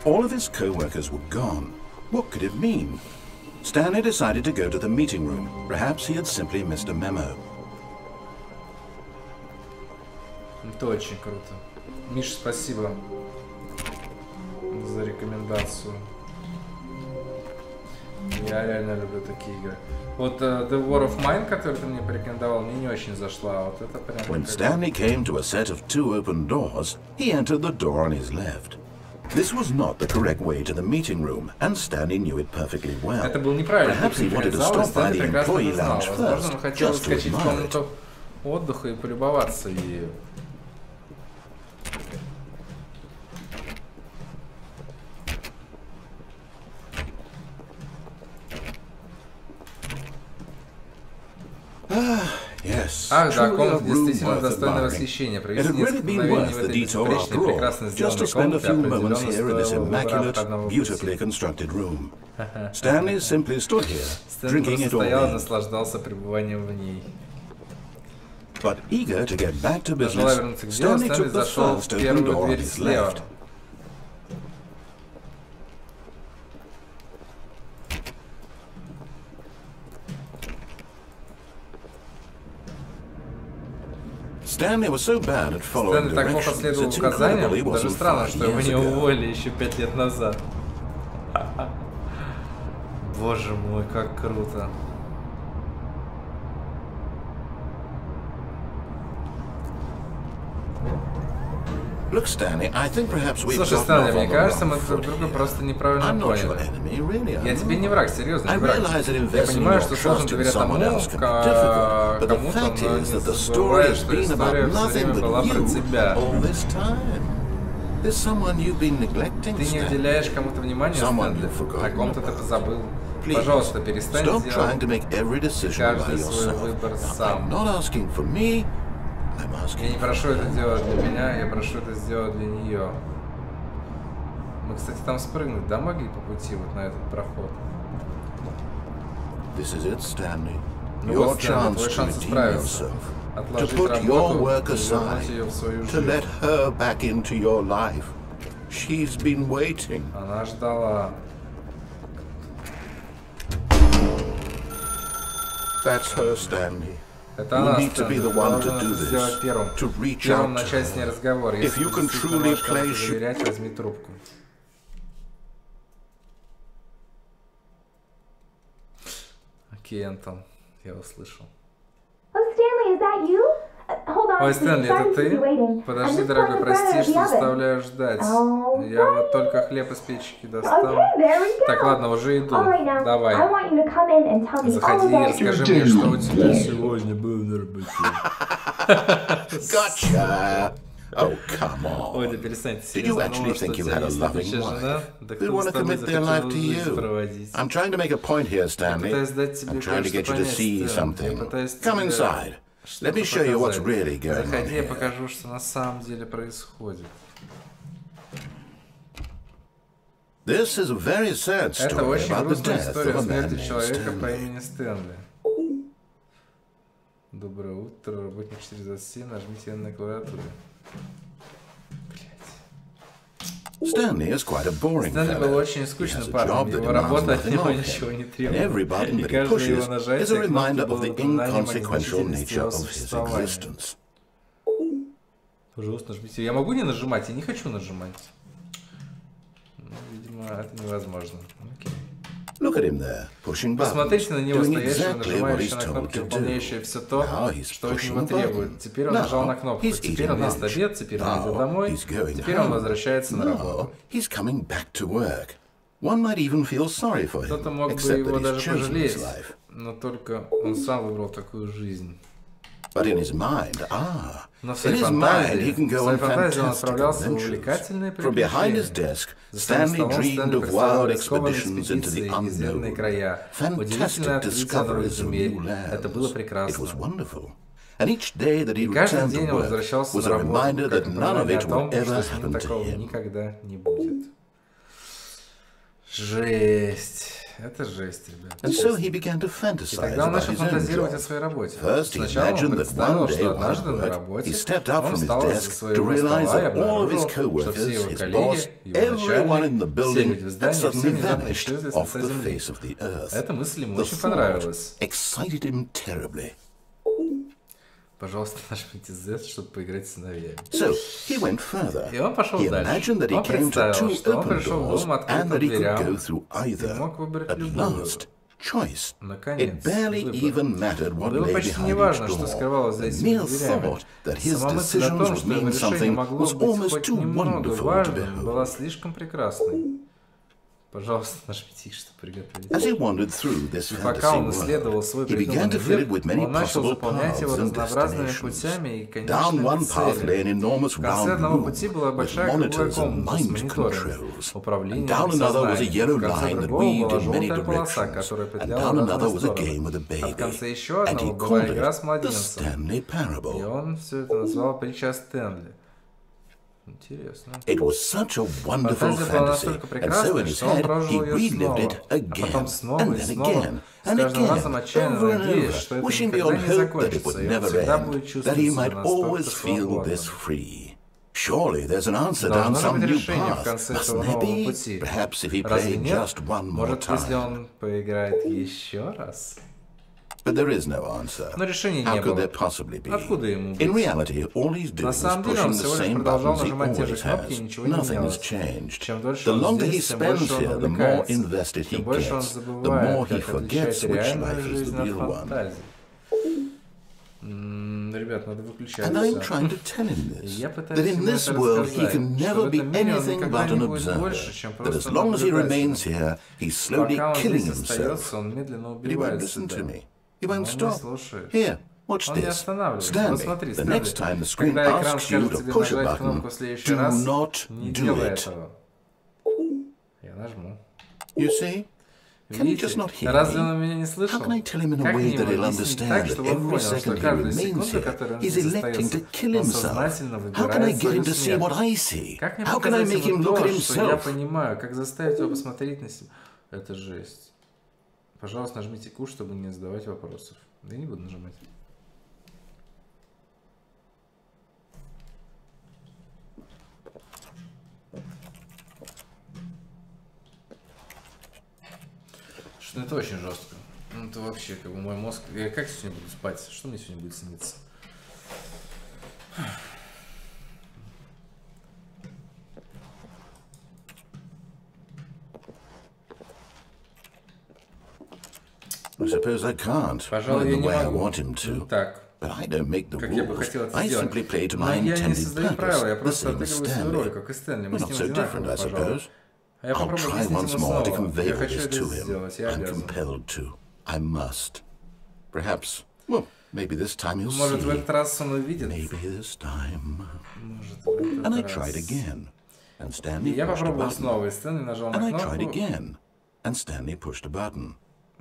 All of his co-workers were gone. What could it mean? Stanley decided to go to the meeting room. Perhaps he had simply missed a memo. Это очень круто. Миша, спасибо за рекомендацию. Я реально люблю такие игры. Вот The War of Mine, который ты мне порекомендовал, мне не очень зашла. Вот это прям... When Stanley came to a set of 2 open doors, he entered the door on his left. This was not the correct way to the meeting room, and Stanley knew it perfectly well. Это был неправильный Perhaps he wanted to stop by the employee lounge first, just to admire it. Отдыха и полюбоваться ею. Ах, да, комната действительно достойна восхищения. Провести несколько мгновений в этой безупречной, прекрасно сделанной комнате определенно стоило выбора одного пути. Stanley simply stood here, drinking it all стоял и in. наслаждался пребыванием в ней. But eager to get back to business, Желая вернуться к делу, Stanley Стэнли took the зашел в first open первую door on дверь his слева. left. Stanley was so bad at following Стэнли так плохо directions, следовал it's incredible he указаниям, даже wasn't странно, 5 что его years не ago. уволили еще 5 лет назад. Боже мой, как круто. Look, Stanley, I think perhaps we've Слушай, gotten Стэнли, off мне on the кажется, wrong мы foot друг друга here. просто неправильно I'm not your поняли. enemy, really. Я тебе не враг, серьезно, I не враг. realize that Я investing понимаю, your что сложно trust in доверять тому, someone else can be difficult, but the кому-то, fact но is не that the story забывай, has что been about история все nothing время была but про you тебя. all this time. There's someone you've been neglecting, Ты не Stanley. уделяешь кому-то внимания, Someone Стэнли, you've forgotten о ком-то ты about. позабыл. Please, Пожалуйста, перестань stop trying делать to make every decision by каждый свой yourself. выбор Now, I'm сам. not asking for me, I'm Я asking не for прошу это you. делать для меня, я прошу это сделать для нее. Мы, кстати, там спрыгнуть, да, могли по пути вот на этот проход? This is it, Stanley. Ну Your вот, Стэнли, chance твой to шанс redeem исправиться. yourself. To Отложить put your работу work и вернуть ее aside, в свою to let жизнь. her back into your life. She's been waiting. Она ждала. That's her, Stanley. Это You она, need to be the Стэнли. one Ты to do должен это сделать this, первым. to reach Первым out to начать с ней her. разговор. If Если you ты can действительно truly можешь кому-то place доверять, возьми трубку. Окей, Антон, я услышал. Oh, Stanley, is that you? Hold on, Ой, please. Стэнли, Sorry это to keep you ты? waiting. Подожди, I'm just дорогой, putting the прости, bread что in the oven. заставляю ждать. Oh, Я вот right. только хлеб из печки достал. Okay, there we go. Так, ладно, уже иду. All right, now, I Давай. want you to come in and tell me all Заходи и about расскажи мне, что у тебя сегодня было на работе. Gotcha! Oh, come Ой, да on. перестань, ты Did you серьезно actually думал, что у think you тебя had a есть loving любящая жена? wife Да who'd кто want с to тобой commit their life захотел to жизнь you? проводить? I'm trying to make a point here, Я Stanley. пытаюсь дать тебе I'm trying to кое-что get you to понять, see Стэн. Я something. пытаюсь Come тебе inside. Let me что-то show you what's показать. really going on Заходи, я here. покажу, что на самом деле происходит. This is a very sad Это story очень about the грустная death история of о a man смерти named человека по Stanley. имени Стэнли. Доброе утро, работник 427, нажмите на клавиатуре. Stanley is quite a boring Стэнли был fellow. очень He скучным has a парнем, job that его demands работа от nothing него of ничего him. не And требует. every button И that he каждое его pushes нажатие is a кнопки reminder было of the напоминанием о inconsequential незначительности nature его of his существования. existence. Пожалуйста, нажмите. Я могу не нажимать? Я не хочу нажимать. Ну, видимо, это невозможно. Окей. Look at him there, pushing buttons, Посмотрите на него, doing стоящего, exactly what he's нажимающего на told кнопки, to выполняющего do. все то, Now he's что от pushing него a требует. button. Теперь он нажал на Now кнопку. he's Теперь eating он ест lunch. обед, теперь он идет Now домой, he's going теперь он home. возвращается на Now работу. he's coming back to work. One might even feel sorry for Кто-то him, мог бы except его that he's даже chosen пожалеть, his life. но только он сам выбрал такую жизнь. But in his mind, Но в in своей his mind he фантазии, can в go своей on фантазии он fantastic отправлялся в adventures. увлекательные From behind his приключения. desk, За своим Stanley столом dreamed Стэнли of представлял wild рискованные expeditions into экспедиции the в неизведанные unknown, края, удивительное fantastic открытие новых discoveries of земель. new Это было lands. It прекрасно. was wonderful. And each day that he И каждый returned день to он work возвращался was на a работу, reminder как that none of напоминание it о том, would ever что с ним happen to такого him. никогда не будет. Жесть. Это жесть, ребят. And so he began to И fantasize тогда он about начал his own фантазировать о job. своей работе. First, he Сначала он imagined that представил, one day что while однажды at на work, работе he stepped up он from his встал из-за desk to своего realize стола и that all of his обнаружил, что все co-workers, его his коллеги, boss, его everyone in the начальник, все building люди в had здании, все suddenly внезапно vanished исчезли с off лица the земли. face of the earth. Эта мысль ему The очень thought понравилась. excited him terribly. Пожалуйста, нажмите Z, чтобы поиграть с сыновьями. So, he went further. И он пошел He дальше. imagined that he Он came to представил, two что он open пришел в doors дом and открытым that he could дверям go through и either. мог выбрать At любую. last, choice. Наконец, It barely выбор. even mattered what Было lay почти behind не важно, each что door. скрывалось за The этими mere дверями. thought that his Сама мысль о decisions том, would что его mean решение something могло was быть almost хоть too немного wonderful to важным, behold. была слишком прекрасной. Пожалуйста, нажмите их, чтобы приготовить. As he wandered through this И пока он fantasy исследовал world, свой he began to придуманный fill it мир, with many он начал possible заполнять его paths and разнообразными destinations. путями и Down one конечными path lay an целями. enormous В конце round одного room пути была with большая круглая monitors and комната с mind мониторами, controls. And управлением down another was a сознанием. yellow В конце line that другого weaved была in many желтая полоса, directions. которая And петляла down в another разные was a game стороны. with a А в конце baby. еще And одного he была called игра с it the младенцем. Stanley И Parable. он все это назвал притча Стэнли. Интересно. It was such a wonderful Фантазия была fantasy, настолько and so прекрасной, in his что он head прожил he ее relived снова, it а again, потом снова and и then снова, again, с and каждым разом again, отчаянно over and надеясь, over, что это wishing никогда beyond не hope that it закончится, would и он never всегда end, будет that чувствовать he себя might настолько always feel this свободным. free. Surely there's an answer down Должно some быть new решение в path, конце mustn't этого there нового be? пути. Perhaps if he Разве played нет? just one more Может, если time. он поиграет еще раз? But there is no answer. Но решения How не could there было. possibly be? Откуда ему In быть? reality, all he's doing На is самом деле pushing он the всего лишь same продолжал buttons he нажимать те же always кнопки, и has. ничего не Nothing has менялось. changed. Чем дольше The он longer he здесь, тем spends больше он here, the more увлекается, invested he тем больше он gets, the забывает, more he как forgets отличать which реальную life is жизнь the от real one. фантазии. Ребят, надо выключать And I'm всё. trying to tell him И this, я that пытаюсь in ему this это world he рассказать, can что в never be этом мире он anything никогда but не an будет observer, больше, чем that просто as long as he наблюдатель. remains here, he's slowly Пока он killing здесь himself. остается, он медленно But he won't убивает listen to себя. me. He Он won't не stop. слушает. Here, watch Он не this. останавливается. Вот Stanley, смотри, the Стэнли, next time the screen когда экран asks you скажет to тебе push a нажать button, кнопку в следующий do раз, not не do делай it. этого. Я нажму. You see? Can he just Видите? not hear Разве me? он меня не слышал? How can I tell him in a Как way мне that ему he'll объяснить understand так, that чтобы он every понял, что second he каждую remains секунду, here, которую он he's здесь electing to остается, kill он himself? сознательно How can I выбирает get him свою to see what смерть? I see? Как мне How can I показать make him ему look at то, что я himself? понимаю? Как заставить его посмотреть на себя? Это жесть. Пожалуйста, нажмите Q, чтобы не задавать вопросов. Я не буду нажимать. Что это очень жестко. Ну, это вообще, как бы, мой мозг... Я как сегодня буду спать? Что мне сегодня будет сниться? I suppose I can't. Not Пожалуй, in я the не way I могу. want him to. Так, But I don't make the как я бы rules. хотел это I сделать. simply play to Но my я не intended создаю purpose, правила, я the просто same as отыгрываю свою роль, Stanley. как и Стэнли. We're Мы с not ним so different, I одинаковые, пожалуй. suppose. А я I'll попробую try объяснить once ему more to снова. convey Я all хочу this это to him. сделать, я I'm обязан. compelled to. I must. Perhaps, well, maybe this time he'll Может, в see. этот раз он увидит? Maybe this time. Может, в And I этот tried раз. again. And И Stanley я pushed a попробовал button. снова, и Стэнли нажал And на I tried кнопку. again. And Stanley pushed a button.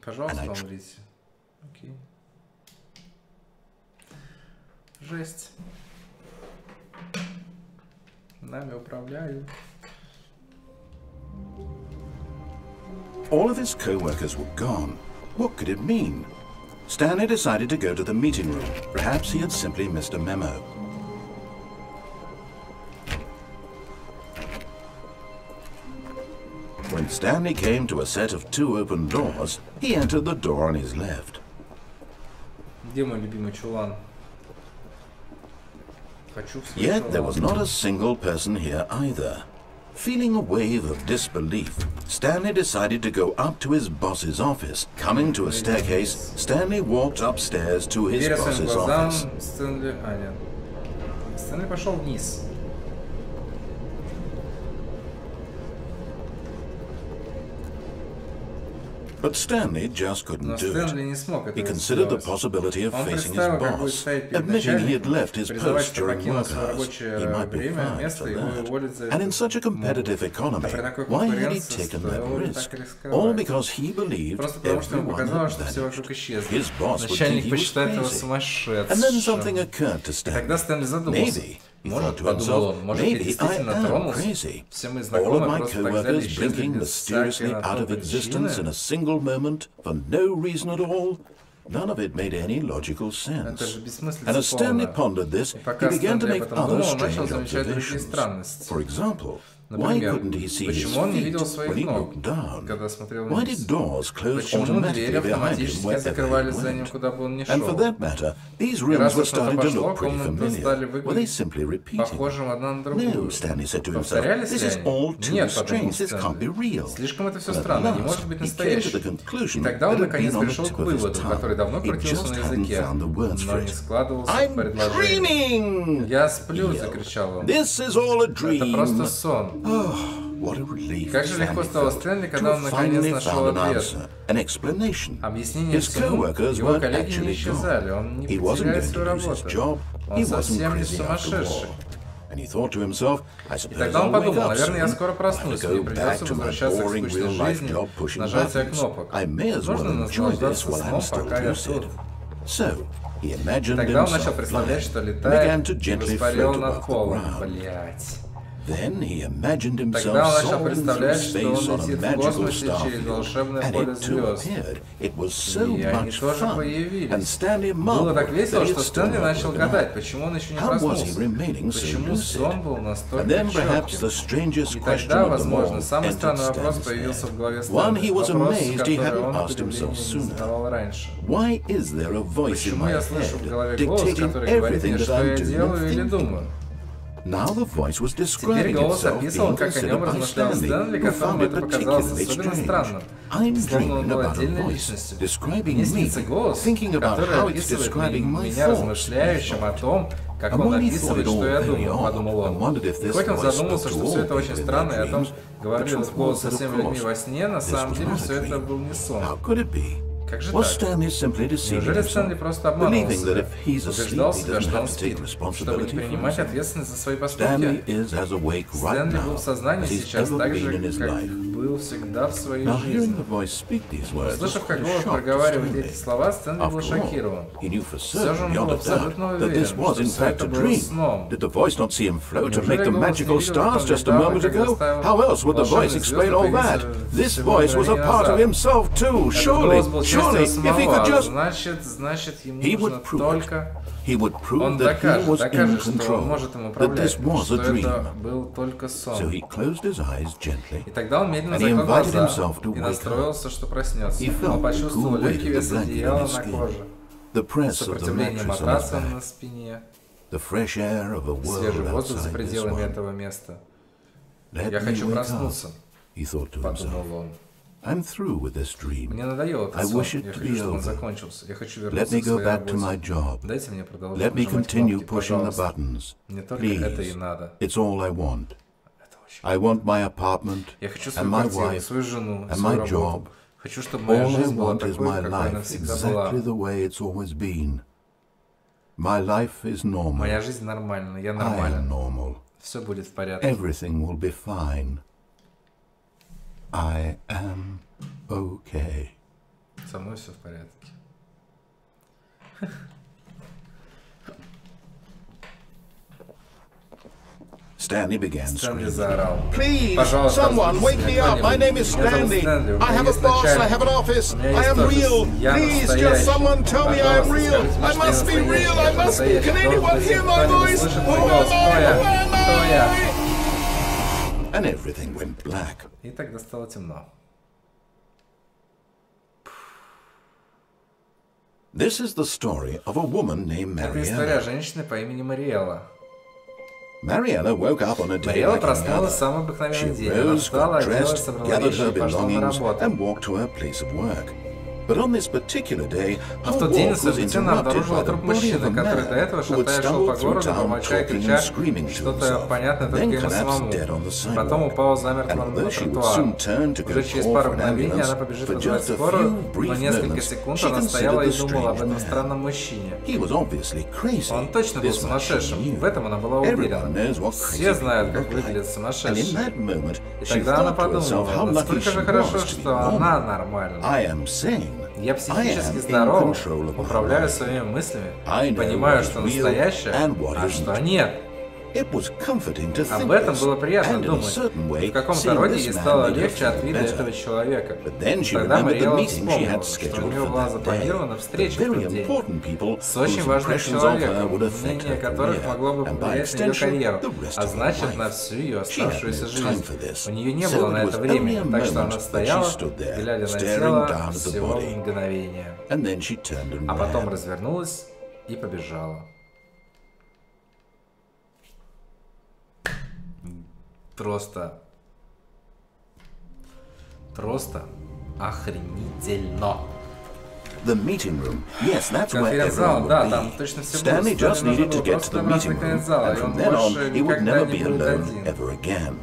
Пожалуйста, And I умрите. Окей. Жесть. Нами управляют. All of his co-workers were gone. What could it mean? Stanley decided to go to the meeting room. Perhaps he had simply missed a memo. When Stanley came to a set of 2 open doors, he entered the door on his left. Где мой любимый чулан? Хочу в свой Yet there чулан. was not a single person here either. Feeling a wave of disbelief, Stanley decided to go up to his boss's office. Coming to a staircase, Stanley walked upstairs to his Веря своим boss's глазам, office. Стэнли... А, нет. Стэнли пошел вниз. But Stanley just couldn't Но do Стэнли it. не смог He этого considered the сделать. possibility of Он facing his представил, как будет boss, стоять перед admitting he had начальником, left his признавать, post что during покинул work свое hours. рабочее He might be время, fined место, for его that. уволят за And in это. such a competitive economy, А при такой why had he конкуренции taken that стоило risk? так рисковать. All because he believed Просто потому, что ему everyone показалось, had что все вокруг vanished. исчезли. His boss would think Начальник he was посчитает его crazy. сумасшедшим. And then something occurred to И тогда Stanley. Стэнли задумался. Maybe, he Может, thought to подумал он, himself, может, я maybe I действительно am тронулся. crazy. Все мои All of знакомые my просто так взяли и co-workers исчезли blinking без всякой mysteriously на out то of existence in причины. a single moment for no reason at all. None of it made any logical sense. Это же бессмыслица And as Stanley полная. pondered this, И he пока began to Стэнли об make этом other думал, он начал strange замечать другие observations. странности. For example, Например, почему он не видел своих ног, когда смотрел вниз? Почему двери автоматически закрывались за ним, куда бы он ни шел? И раз уж на то пошло, комнаты стали выглядеть похожим одна на другую. Повторялись ли они? Нет, подумал Стэнли. Слишком это все странно, не может быть настоящим. И тогда он наконец пришел к выводу, который давно крутился на языке, но не складывался в предложение. «Я сплю!» — закричал он. «Это просто сон». Как же легко стало Стэнли, когда он наконец нашел ответ. Объяснение всему, его коллеги не исчезали, он не потеряет свою работу. Он совсем не сумасшедший. И тогда он подумал, наверное, я скоро проснусь, мне придется возвращаться к скучной жизни, нажатия кнопок. Нужно наслаждаться сном, пока я тут. Тогда он начал представлять, что летает и воспарил над полом. Блять. Тогда он начал представлять, что он летит в космосе через волшебное поле звезд. И они тоже появились. Было так весело, что Стэнли начал гадать, почему он еще не проснулся. Почему сон был настолько четким. И тогда, возможно, самый странный вопрос появился в голове Стэнли. Вопрос, который он, к удивлению, не задавал раньше. Почему я слышу в голове голос, который говорит мне, что я делаю или думаю? Теперь голос описывал, как о нем размышлял Стэнли, которому это показалось особенно странным. Словно он был отдельной личностью. Мне снится голос, который описывает меня размышляющим о том, как он описывает, что я думаю, подумал он. И хоть он задумался, что все это очень странно, и о том, говорил в голос со всеми людьми во сне, на самом деле все это был не сон. Как же так? Неужели Стэнли просто обманывал себя, убеждал себя, что он спит, чтобы не принимать ответственность за свои поступки? Стэнли был в сознании сейчас так же, как был всегда в своей жизни. Услышав, как голос проговаривает эти слова, Стэнли был шокирован. Все же он был абсолютно уверен, что все это было сном. Неужели голос не видел, как он летал и предоставил волшебные звезды всего мгновения назад? Значит, ему нужно только... Он докажет, что он может им управлять, что это был только сон. И тогда он медленно закрыл глаза и настроился, что проснется. Он почувствовал легкий вес одеяла на коже, сопротивление матраса на спине, свежий воздух за пределами этого места. «Я хочу проснуться», — подумал он. Мне надоело этот сон. Я хочу, чтобы он закончился. Я хочу вернуться к своей работе. Дайте мне продолжать нажимать кнопки, пожалуйста. Мне только это и надо. Это очень важно. Я хочу свою квартиру, свою жену, свою работу. Хочу, чтобы моя жизнь была такой, какой она всегда была. Моя жизнь нормальна, я нормален. Все будет в порядке. I am okay. Со мной все в порядке. Stanley began Стэнли screaming. заорал. Please, someone, wake me up. My name is Stanley. I have a boss, I have an office. I am real. Please, just someone tell me I am real. I must be real. I must be. Can anyone hear my voice? Who am I? And everything went black. И тогда стало темно. This is the story of a woman named Это история Mariella. женщины по имени Мариэлла. Mariella woke up on a day Мариэлла like проснулась в another. самый обыкновенный She день. Она rose, встала, got оделась, dressed, собрала gathered вещи her и пошла на belongings, работу. and walked to her place of work. But on this particular day, Но в her тот день walk was особенно interrupted by обнаружила the труп body of мужчины, a который до этого man who had шатая шел по stumbled through городу, town, помолча и talking and крича screaming to что-то himself, понятное только then ему collapsed самому. dead on the Потом sidewalk. упал замертво And на although she would тротуар. soon turn to go Уже через call пару for an мгновений ambulance, она побежит for вызывать just a скорую, few brief но несколько moments, секунд she она стояла considered и the думала об strange этом man. странном мужчине. He was obviously crazy. Он точно был This much she сумасшедшим, knew. в этом она была Everyone knows уверена. what crazy Все знают, как people look выглядят like. And in сумасшедшие. that moment, И she тогда она thought to herself how подумала, lucky насколько she же хорошо, was to be что она normal. нормальна. I am sane. Я I психически am in здоров, control of my управляю life. своими мыслями, I know понимаю, what что is real настоящее, and what а isn't. что нет. Об этом было приятно думать. В каком-то роде ей стало легче от вида этого человека. Тогда Мариэлла вспомнила, что у нее была запланирована встреча в тот день с очень важным человеком, мнение которых могло бы повлиять на ее карьеру, а значит на всю ее оставшуюся жизнь. У нее не было на это времени, так что она стояла, глядя на тело всего мгновения, а потом развернулась и побежала. Просто охренительно. Конференц-зал, да, там точно все было. Stanley just needed to get to the meeting room, and from then on, he would never be alone ever again.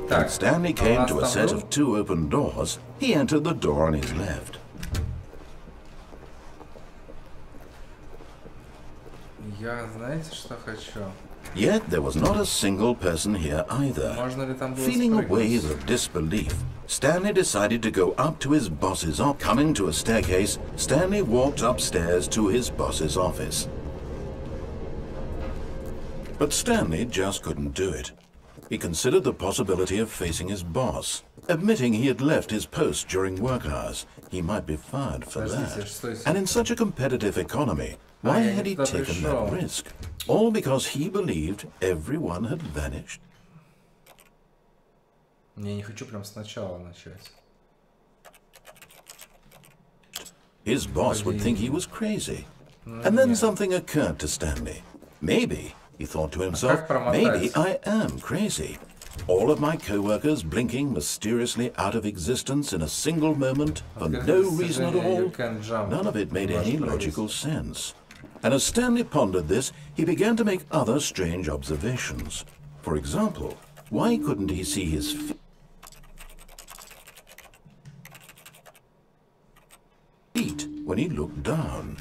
When Stanley came to a set of 2 open doors, he entered the door on his left. Я, знаете, что хочу? Yet there was not a single person here either. Feeling a wave of disbelief, Stanley decided to go up to his boss's office. Coming to a staircase, Stanley walked upstairs to his boss's office. But Stanley just couldn't do it. He considered the possibility of facing his boss, admitting he had left his post during work hours. He might be fired for that. And in such a competitive economy, why had he taken that risk? All because he believed everyone had vanished? Я не хочу прям сначала начать. His boss would think he was crazy. And then something occurred to Stanley. Maybe, he thought to himself, maybe I am crazy. All of my co-workers blinking mysteriously out of existence in a single moment for no reason at all. None of it made any logical sense. And as Stanley pondered this, he began to make other strange observations. For example, why couldn't he see his feet when he looked down?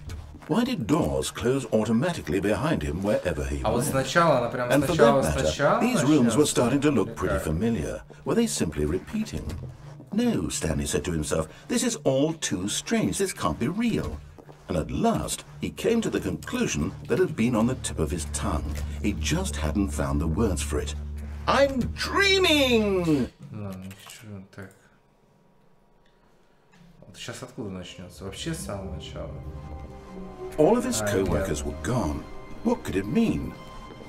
Why did doors close automatically behind him wherever he went? And for that matter, these rooms were starting to look pretty familiar. Were they simply repeating? No, Stanley said to himself, this is all too strange. This can't be real. And at last, he came to the conclusion that had been on the tip of his tongue. He just hadn't found the words for it. I'm dreaming! No, ничего, так. Вот сейчас откуда начнется? Вообще с самого начала. All of his co-workers were gone. What could it mean?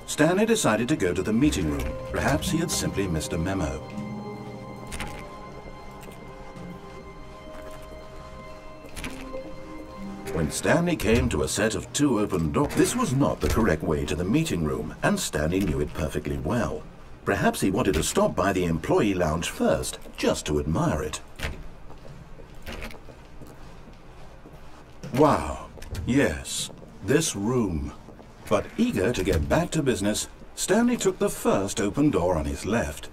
Stanley decided to go to the meeting room. Perhaps he had simply missed a memo. When Stanley came to a set of 2 open doors, this was not the correct way to the meeting room, and Stanley knew it perfectly well. Perhaps he wanted to stop by the employee lounge first, just to admire it. Wow, yes, this room. But eager to get back to business, Stanley took the first open door on his left.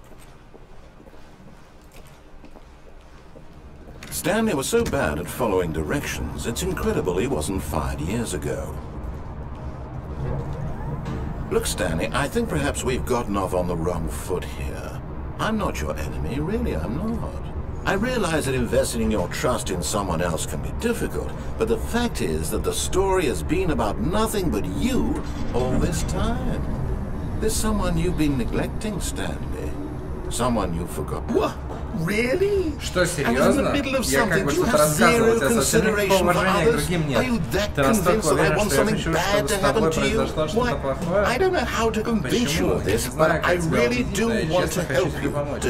Stanley was so bad at following directions, it's incredible he wasn't fired years ago. Look, Stanley, I think perhaps we've gotten off on the wrong foot here. I'm not your enemy, really, I'm not. I realize that investing your trust in someone else can be difficult, but the fact is that the story has been about nothing but you all this time. There's someone you've been neglecting, Stanley. Someone you forgot. What? Really? Что, серьезно? Я как бы что-то рассказывал, у тебя совсем никакого уважения к другим нет. Ты настолько уверен, что я хочу, чтобы с тобой произошло что-то плохое? Почему? Я не знаю, как тебя убедить, но я честно хочу тебе помочь.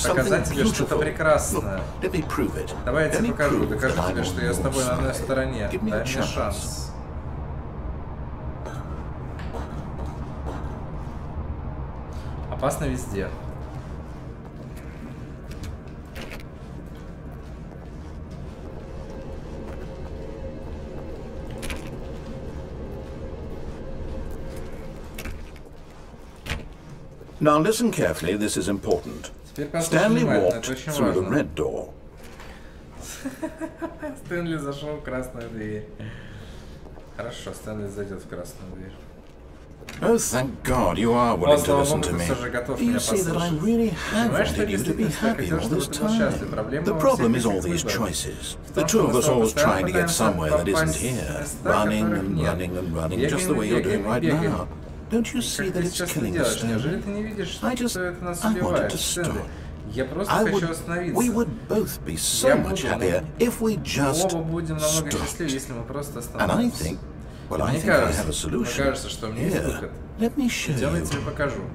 Показать тебе что-то прекрасное. Давай я тебе покажу, докажу тебе, что я с тобой на одной стороне. Дай мне шанс. Опасно везде. Now listen carefully, this is important. Stanley walked through the red door. Стэнли зашел в красную дверь. Хорошо, Стэнли зайдет в красную дверь. Oh, thank God you are willing to listen to me. You see that I really have wanted you to be happy all this time. The problem is all these choices. The two of us always trying to get somewhere that isn't here. Running and running and running, just the way you're doing right now. Don't you see that it's killing us, Stanley? I wanted to stop. We would both be so much happier if we just stopped. And I think, well, I think I have a solution. Here, let me show you.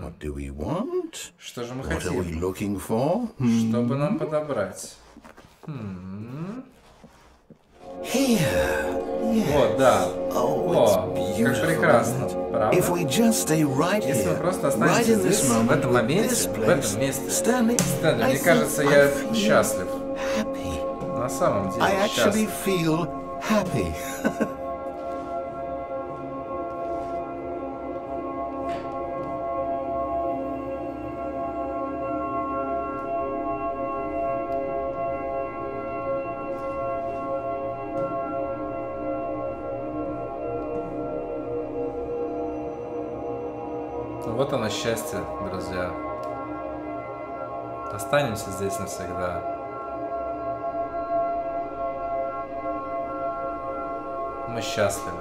What do we want? What are we looking for? Чтобы нам подобрать. Here. Yes. Вот, да. Oh, it's как прекрасно, правда? If we just stay right Если мы here, просто right останемся in this здесь, moment, в этом моменте, в этом месте, Stanley, мне кажется, я счастлив. Happy. На самом деле, I actually счастлив. feel happy. Вот оно счастье, друзья. Останемся здесь навсегда. Мы счастливы.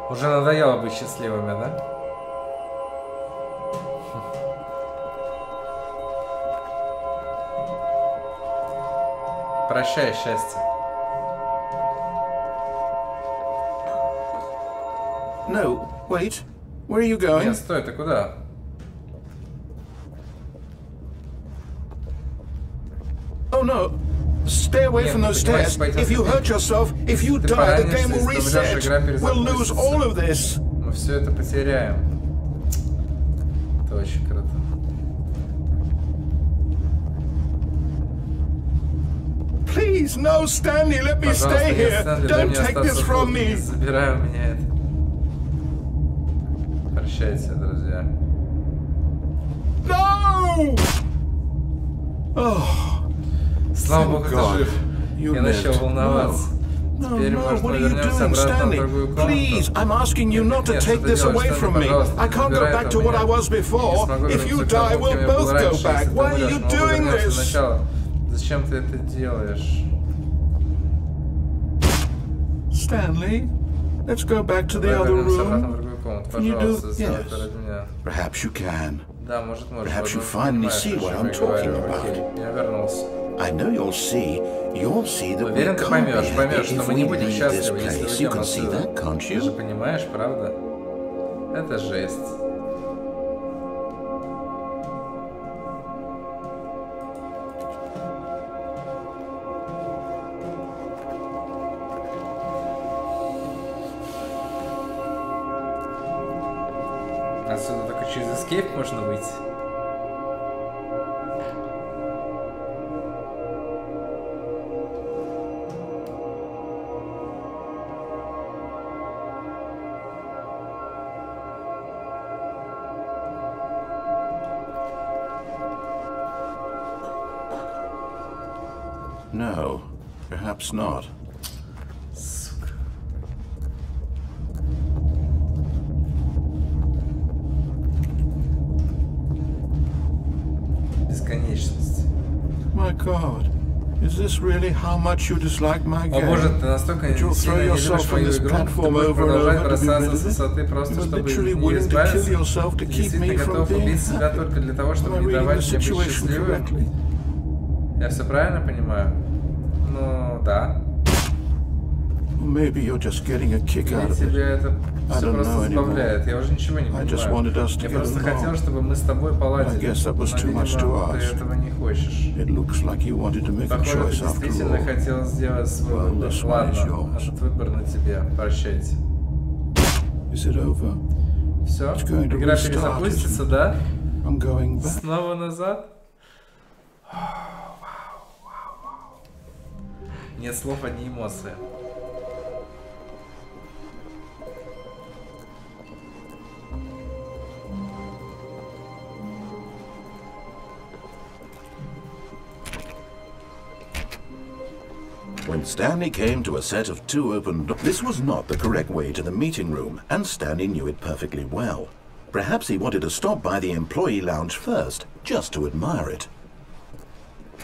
Уже надоело быть счастливыми, да? Прощай, счастье. No, wait. Where are you going? Нет, стой, ты куда? Oh no. Stay away from those stairs. If you hurt yourself, if you die, the game will reset. We'll lose all of this. Мы все это потеряем. Это очень круто. Please, no, Stanley, let me stay here. Don't take this from me. Забирай у меня это. Прощайте, друзья. No! Oh. Слава Богу, ты жив. Я начал волноваться. Теперь, может, мы вернемся обратно в другую комнату. Please, I'm asking you not to take this away from me. I can't go back to what I was before. If you die, we'll both go back. Why are you doing this? Зачем ты это делаешь? Stanley, let's go back to the other room. Can you do? Yes. Perhaps you can. Да, может, Perhaps you finally see what I'm talking about. Я вернулся. I know you'll see that we Уверен, ты поймешь, что мы не будем leave this счастливы, если place. уйдем You can see отсюда. that, can't Ты же you? понимаешь, правда? Это жесть. Отсюда только через escape можно выйти. No, perhaps not. Сука. Бесконечность. My God, is this really how much you dislike my О game? боже, ты настолько You'll сильно throw не любишь yourself from мою this игру, ты platform будешь over and продолжать over to be бросаться rid с of it? высоты просто, You're чтобы literally не willing to kill избавиться. yourself to Ты keep me действительно from готов being убить себя happy. только для того, Am чтобы I не reading the давать мне быть situation счастливым? correctly? Я все правильно понимаю? Ну, да. Or maybe you're just getting a kick Или out of тебе it. это Все просто забавляет. Я уже ничего не понимаю. Я просто хотел, чтобы мы с тобой поладили. Но, видимо, ты этого не хочешь. Похоже, ты действительно хотел сделать свой выбор. Ладно, этот выбор на тебе. Прощайте. Все? Игра перезапустится, да? Снова назад? Нет слов, одни эмоции. When Stanley came to a set of 2 open doors, this was not the correct way to the meeting room, and Stanley knew it perfectly well. Perhaps he wanted to stop by the employee lounge first, just to admire it.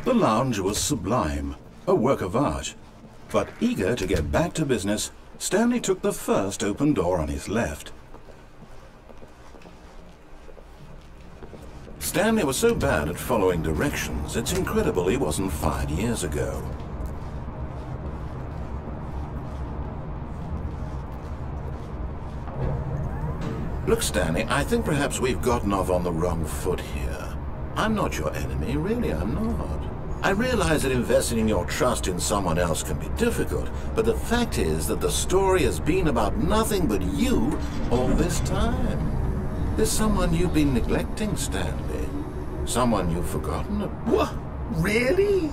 The lounge was sublime, a work of art. But eager to get back to business, Stanley took the first open door on his left. Stanley was so bad at following directions, it's incredible he wasn't fired years ago. Look, Stanley, I think perhaps we've gotten off on the wrong foot here. I'm not your enemy, really, I'm not. I realize that investing your trust in someone else can be difficult, but the fact is that the story has been about nothing but you all this time. There's someone you've been neglecting, Stanley. Someone you've forgotten about. What? Really?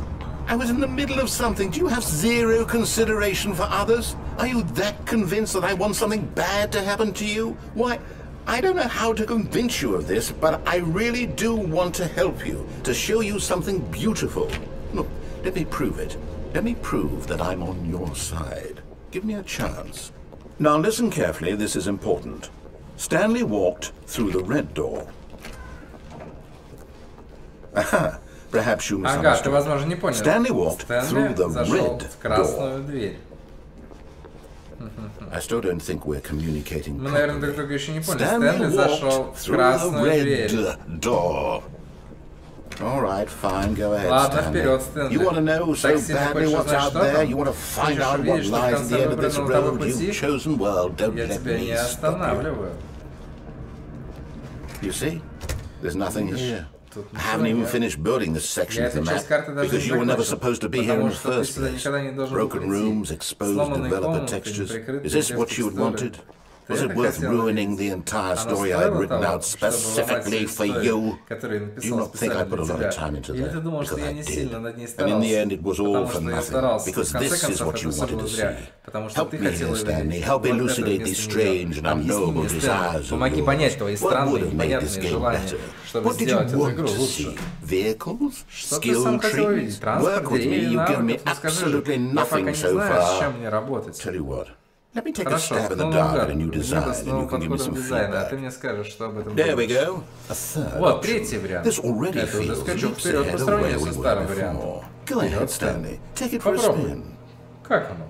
I was in the middle of something. Do you have zero consideration for others? Are you that convinced that I want something bad to happen to you? Why, I don't know how to convince you of this, but I really do want to help you, to show you something beautiful. Look, let me prove it. Let me prove that I'm on your side. Give me a chance. Now listen carefully, this is important. Stanley walked through the red door. Aha, perhaps you misunderstood. Ага, ты, возможно, не понял. Stanley walked through the red door. I still don't think we're communicating properly. Мы, наверное, друг друга еще не поняли. Стэнли зашел в красную дверь. All right, fine, go ahead, Ладно, Stanley. вперед, Стэнли. You want to know so badly what's out there? You want to find out what lies at the end of this road? You've chosen well. Don't let me stop you. You see, there's nothing here. I haven't even finished building this section of the map because you were never supposed to be here in the first place. Broken rooms, exposed developer textures. Is this what you had wanted? Was it worth ruining the entire story I had written out specifically for you? Do you not think I put a lot of time into that? Because I did. And in the end it was all for nothing. Because this is what you wanted to see. Help me here, Stanley. Help elucidate these strange and unknowable desires of yours. What would have made this game better? What did you want to see? Vehicles? Skill trees? Work with me? You've given me absolutely nothing so far. Tell you what. Let me take a stab in the dark at a new design, and you can give me some feedback. There we go. A third option. This already feels leaps ahead of where we were before. Go ahead, Stanley. Take it for a spin. Как оно?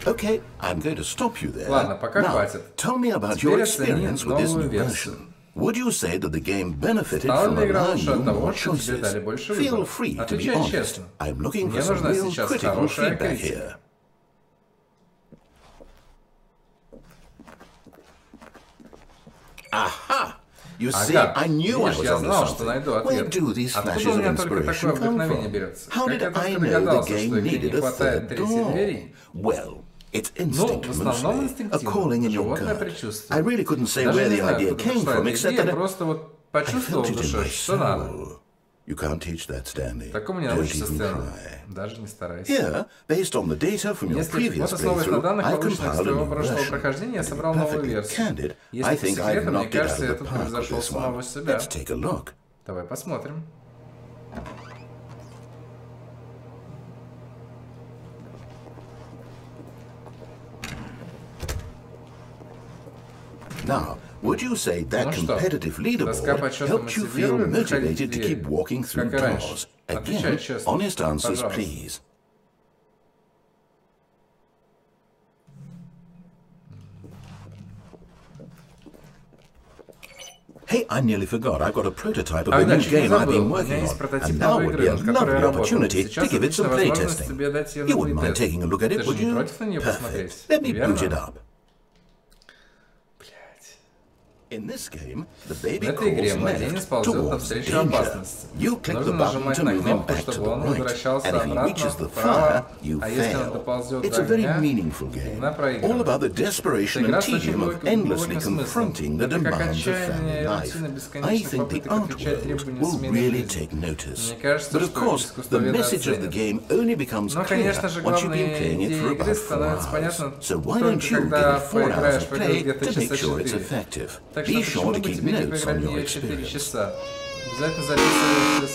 Okay, I'm going to stop you there. Ладно, пока хватит. Tell me about your experience with this new version. Would you say that the game benefited from allowing you more choices? Feel free to be honest. I'm looking for some real critical feedback here. Aha! You see, I knew I was onto something. Where do these flashes of inspiration come from? How did I know the game needed a third door? Well, it's instinct, mostly. A calling in your gut. I really couldn't say where the idea came from, except that I felt it in my soul. You can't teach that, Stanley. Don't even try. Here, based on the data from your previous playthrough, I've compiled a new version. To be perfectly candid, I think I've knocked it out of the park with this one. Let's take a look. Давай посмотрим. Now, would you say that competitive leaderboard helped you feel motivated to keep walking through doors? Again, honest answers, please. Hey, I nearly forgot. I've got a prototype of a new game I've been working on, and now would be a lovely opportunity to give it some playtesting. You wouldn't mind taking a look at it, would you? Perfect. Let me boot it up. In this game, the baby crawls left towards danger. You click the button to move him back to the right, and if he reaches the fire, you fail. It's a very meaningful game, all about the desperation and tedium of endlessly confronting the demands of family life. I think the art world will really take notice. But of course, the message of the game only becomes clear once you've been playing it for about 4 hours. So why don't you give it 4 hours of play to make sure it's effective? Be sure to keep notes on your experience. Обязательно записывайте.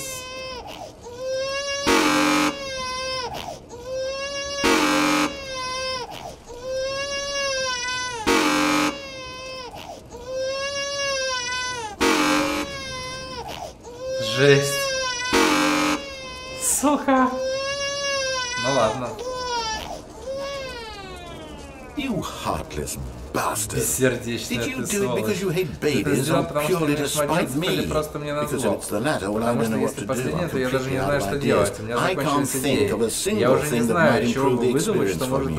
Жесть. Сука. Ну ладно. You heartless bastard. Бессердечная Did you do it because you hate babies or purely to spite me? Because if it's the latter, well, I don't know what to do. I'm completely out of ideas. I can't think of a single thing that might improve the experience for me.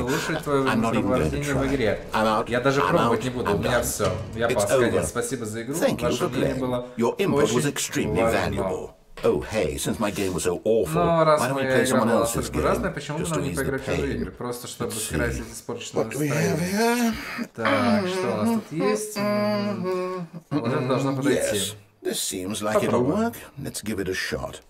I'm not even going to try. I'm out. Я даже пробовать не буду, у меня все. Я пас, конец. Спасибо за игру. Ваше мнение было очень важно. Oh, hey, since my game was so awful, why don't we play someone else's game? Почему бы нам не поиграть в чужие игры? Просто чтобы скрасить испорченное настроение. Так, что у нас тут есть? Вот это должно подойти. This seems like it'll work. Let's give it a shot.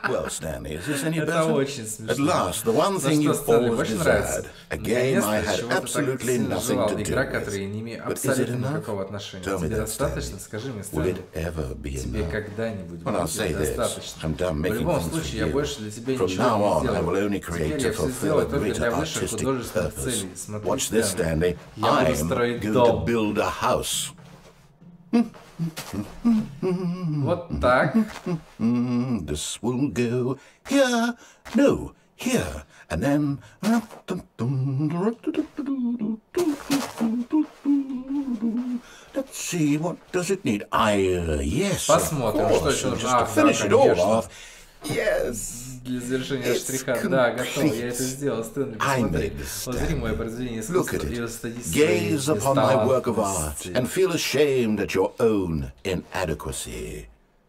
Well, Stanley, is this any better? At last, the one thing you've always desired. A game I had absolutely nothing to do with. But is it enough? Tell me that, Stanley. Will it ever be enough? Well, I'll say this. I'm done making things for you. From now on, I will only create to fulfill a greater artistic purpose. Watch this, Stanley. I'm going to build a house. Вот так. This will go here, no, here, and then. Let's see, what does it need? Yes. Посмотрим, что еще нужно. Just to finish it all off. Yes. Для завершения штриха. Да, готов. Я это сделал. Стэнли, посмотри. Посмотри мое произведение искусства. Gaze upon my work of art and feel ashamed at your own inadequacy.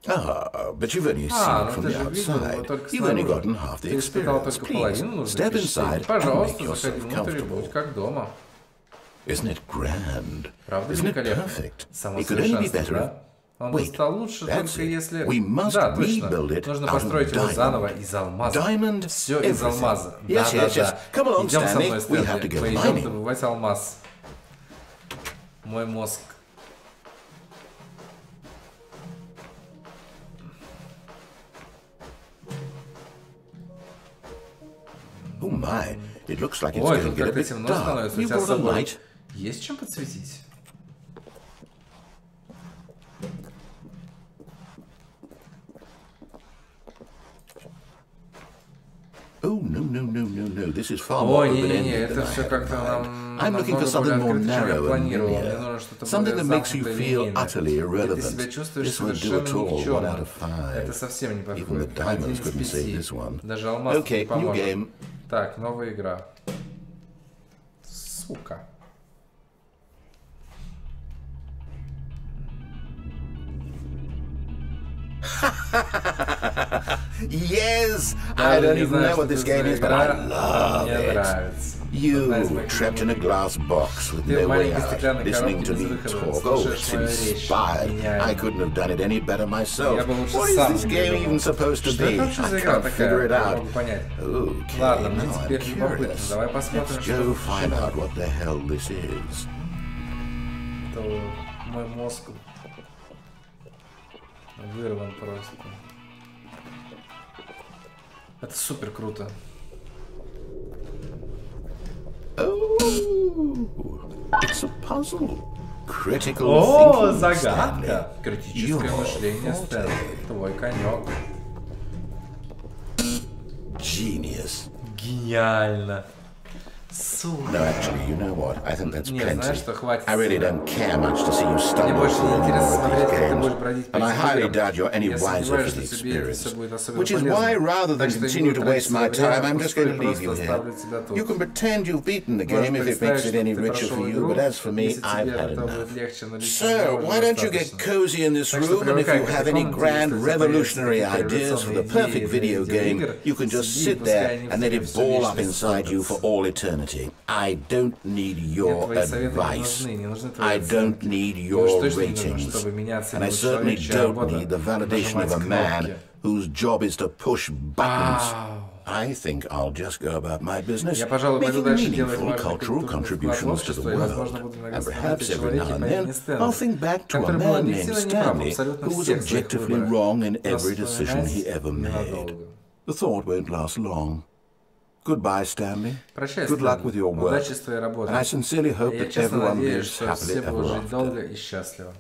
Ah, but you've only seen it from the outside. You've only gotten half the experience. Please, step inside and make yourself comfortable. Isn't it grand? Isn't it perfect? It could only be better. Он бы стал лучше, только если... Да, точно. Нужно построить его заново из алмаза. Все из алмаза. Да-да-да. Идем со мной, Стэнли. Мы идем добывать алмаз. Мой мозг. Oh my, it looks like it's Ой, going to тут get a как-то bit темно dark. становится. У You тебя с brought a собой light? есть чем подсветить? Oh, no, this is far Ой, more не-не-не, open-ended это than все I как-то had нам I'm looking for something more narrow and linear. Something that makes you feel utterly irrelevant. This won't do at all, 1 out of 5. Это совсем не подходит. Even the diamonds couldn't save this one. Даже алмаз не поможет. New game. Так, новая игра. Сука. Yes! I don't even know what this game is, but I love it. You, trapped in a glass box with no way out, listening to me talk. Oh, it's inspired. I couldn't have done it any better myself. What is this game even supposed to be? I can't figure it out. Okay, now I'm curious. Let's go find out what the hell this is. Мой мозг вырван просто. Это супер круто. Oh, it's a puzzle. Critical О, thinking, загадка. Stanley. Критическое мышление, Стэнли. Твой конек. Genius. Гениально. No, actually, you know what? I think that's plenty. I really don't care much to see you stumble through these games, and I highly doubt you're any wiser for the experience. Which is why, rather than continue to waste my time, I'm just going to leave you here. You can pretend you've beaten the game if it makes it any richer for you, but as for me, I've had enough. So, why don't you get cozy in this room, and if you have any grand revolutionary ideas for the perfect video game, you can just sit there and let it ball up inside you for all eternity. I don't need your advice. I don't need your ratings. And I certainly don't need the validation of a man whose job is to push buttons. I think I'll just go about my business, making meaningful cultural contributions to the world. And perhaps every now and then, I'll think back to a man named Stanley who was objectively wrong in every decision he ever made. The thought won't last long. Goodbye, Stanley. Good luck with your work. And I sincerely hope that everyone lives happily ever after.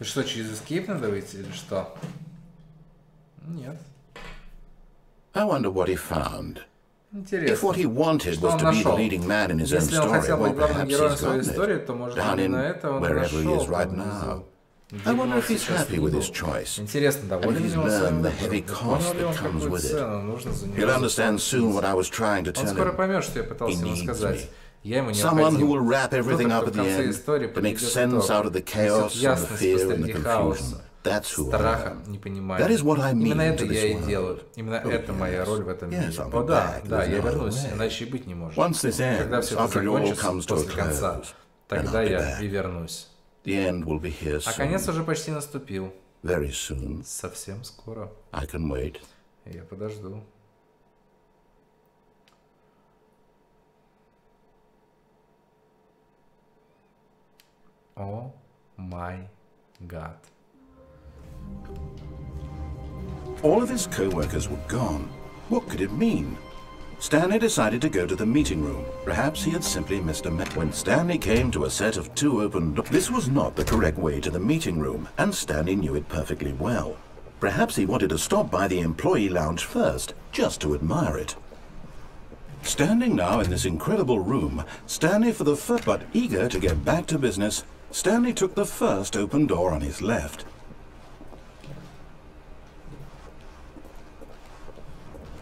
Что, через escape надо выйти или что? Нет. I wonder what he found. Интересно. If what he wanted was to be the leading man in his own story, well, perhaps he's gotten it. Down in wherever he is right now. I wonder if he's happy with his choice. And if he's learned the heavy cost that comes with it. He'll understand soon what I was trying to tell him. He needs me. Someone who will wrap everything up at the end, to make sense out of the chaos and the fear and the confusion. That's who I am. That is what I mean to this world. Yes, I'll be back. Once this ends, after it all comes to a close, then I'll be back. The end will be here soon. А конец уже почти наступил. Very soon. Совсем скоро. I can wait. Я подожду. Oh my God. All of his co-workers were gone. What could it mean? Stanley decided to go to the meeting room. Perhaps he had simply missed a message. When Stanley came to a set of 2 open doors, this was not the correct way to the meeting room, and Stanley knew it perfectly well. Perhaps he wanted to stop by the employee lounge first, just to admire it. Standing now in this incredible room, Stanley for the first, but eager to get back to business, Stanley took the first open door on his left.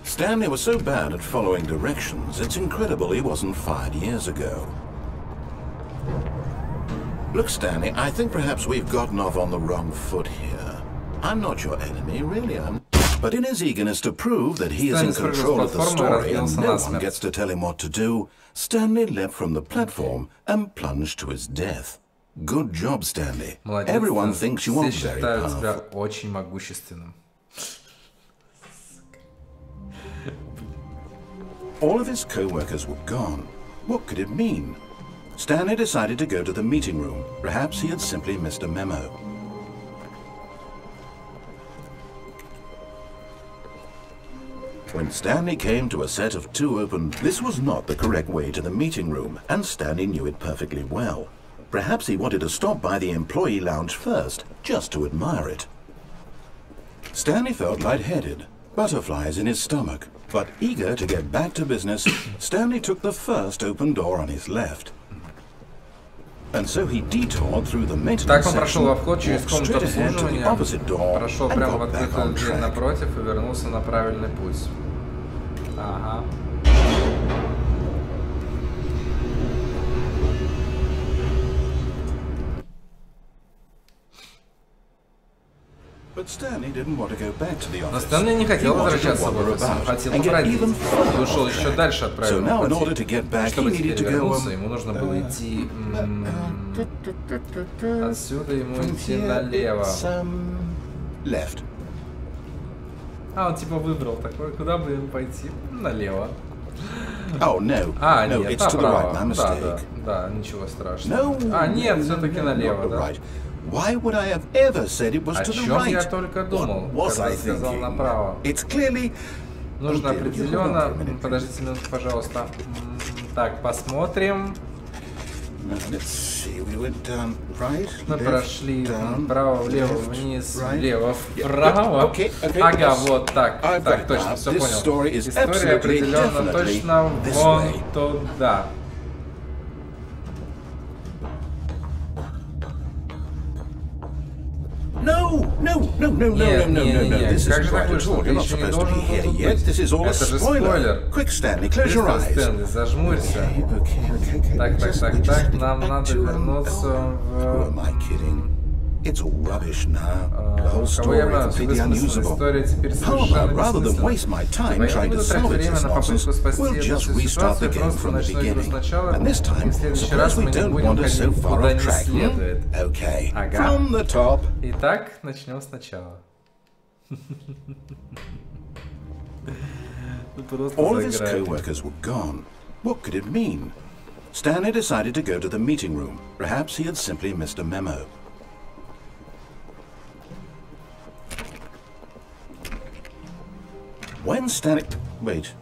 Stanley was so bad at following directions, it's incredible he wasn't fired years ago. Look, Stanley, I think perhaps we've gotten off on the wrong foot here. I'm not your enemy, really, but in his eagerness to prove that he is in control of the story and no one gets to tell him what to do, Stanley leapt from the platform and plunged to his death. Good job, Stanley. Everyone thinks you are very powerful. Очень могущественным. All of his co-workers were gone. What could it mean? Stanley decided to go to the meeting room. Perhaps he had simply missed a memo. When Stanley came to a set of 2 open, this was not the correct way to the meeting room, and Stanley knew it perfectly well. Perhaps he wanted to stop by the employee lounge first, just to admire it. Stanley felt lightheaded, butterflies in his stomach, but eager to get back to business, Stanley took the first open door on his left. And so he detoured through the maintenance section, walked straight ahead to the opposite door, and got back on track. Напротив и вернулся на правильный путь. Ага. But Stanley didn't want to go back to the office. Но Стэнли не хотел возвращаться в офис, он хотел побродить. Он ушел еще дальше от правильного пути. Чтобы теперь вернуться, ему нужно было идти... Отсюда ему идти налево. А, он типа выбрал такой, куда бы ему пойти? Налево. А, нет, направо. Да, ничего страшного. А, нет, все-таки налево, да? Why would I have ever said it was to the right? О чем я только думал, когда сказал направо. Нужно определенно... Подождите минутку, пожалуйста. Так, посмотрим. Мы прошли вправо, влево, вниз, влево, вправо. Ага, вот так. Так, точно, все понял. История определенно точно вон туда. No. This is right at all. You're not supposed to be here yet. This is all a spoiler. Quick, Stanley, close your eyes. Стэнли, зажмурься. Так, нам надо вернуться в... Who am I kidding? It's all rubbish now. The whole story completely unusable. How about, rather than waste my time trying to salvage this nonsense, we'll just restart the game from the beginning. And this time, suppose we don't wander so far off track. Okay, from the top. Итак, начнем сначала. All of his co-workers were gone. What could it mean? Stanley decided to go to the meeting room. Perhaps he had simply missed a memo. When Stanley... Wait,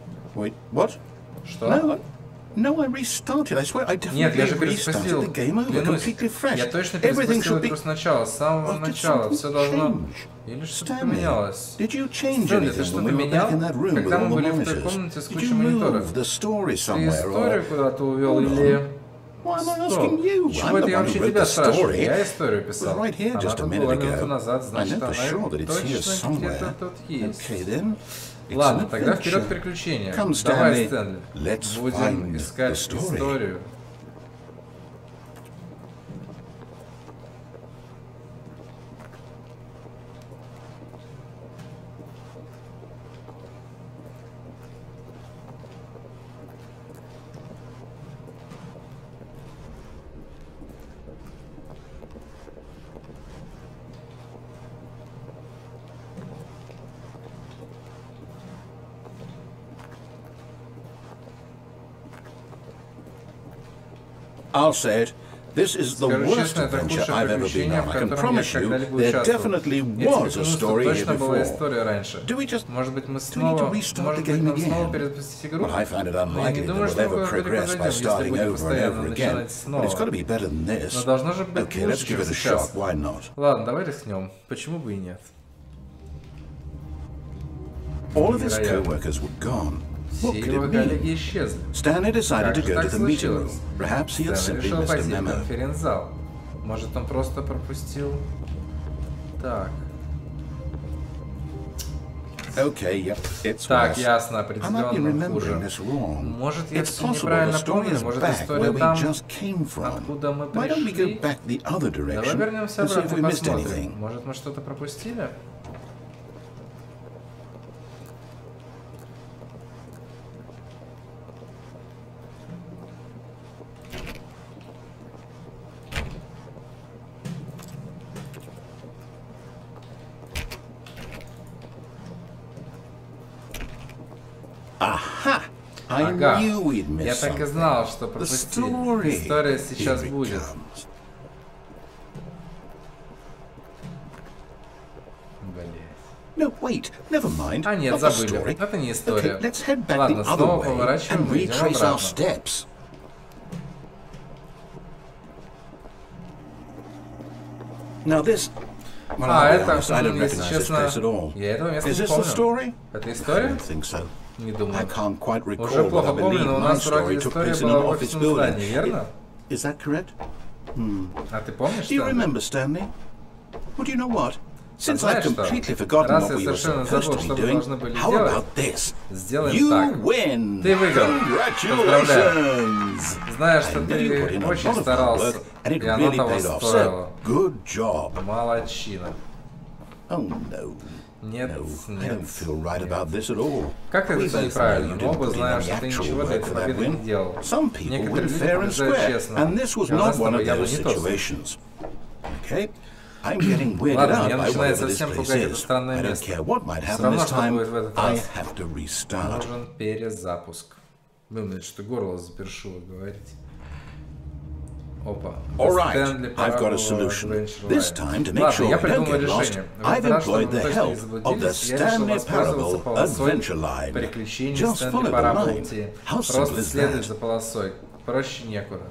what? Что? No, I restarted. I swear I definitely restarted the game over, completely fresh. Я точно перезапустил игру сначала, с самого начала. Все должно... Или что-то поменялось? Стэнли, ты что-то менял? Когда мы были в той комнате с кучей мониторов? Ты историю куда-то увел или... Стоп. Чего это я вообще тебя спрашиваю? Я историю писал. Она была минуту назад, значит, она точно где-то тут есть. Ладно, тогда вперед к приключениям. Давай, Стэнли, будем искать историю. I'll say it. This is the worst adventure I've ever been on. I can promise you, there definitely was a story here before. Do we just need to restart the game again? Well, I find it unlikely that we'll ever progress by starting over and over again. But it's got to be better than this. Okay, let's give it a shot. Why not? Ладно, давай рискнем. Почему бы и нет? All of his co-workers were gone. What could it mean? Stanley decided to go to the meeting room. Perhaps he had simply missed a memo. Может, он просто пропустил. Так. Okay, yep, it's так, ясно, определенно хуже. Может, я все неправильно помню, может, история там, откуда мы пришли. Давай вернемся обратно и посмотрим. Может, мы что-то пропустили? Ага, я так и знал, что пропустил. История сейчас будет. А нет, забыли. Это не история. Ладно, снова поворачиваем и идем обратно. Now this. Well, это, I don't если recognize this честно, place at all. я этого места Is не this the помню. story? Это I история? don't think so. Не думаю. I can't quite Уже recall, but плохо I помню, believe но у my нас вроде story took история place in была an в office офисном building. здании, верно? Is that correct? А ты помнишь, Do you что? remember, Stanley? Well, do you know what? Since I've completely forgotten what we were supposed to be doing, how about this? You win! Ты выиграл. Поздравляю. Congratulations! Знаешь, I что know you put ты in a очень lot of hard старался, work, and it и оно really того paid off. стоило. So, good job. Молодчина. Oh no. Нет, No, I нет. don't feel right about this at all. Как это We все both know неправильно? you Мы оба didn't put in знаем, any что ты actual ничего для work этой for that победы не win. делал. Some people Некоторые win люди fair and побеждают square, честно. and this was И у нас not с one тобой of явно those не тот. situations. Okay? I'm getting weirded Ладно, out меня by начинает whatever this совсем place пугать это is. странное I don't место. care what might Всё happen равно, this что time. будет в этот I раз. have to restart. Нужен перезапуск. Блин, что горло запершило говорить. Опа. All right, Stanley I've got a Parable, solution. Adventure This Life. time, to make Ладно, sure я I don't придумал get lost, решение. В I've этот раз, чтобы employed мы the точно не help of the заблудились, я решил Stanley воспользоваться Parable полосой Adventure Line. приключений Just Stanley follow the Parable. line. How simple Просто is следовать that? за полосой. Проще некуда.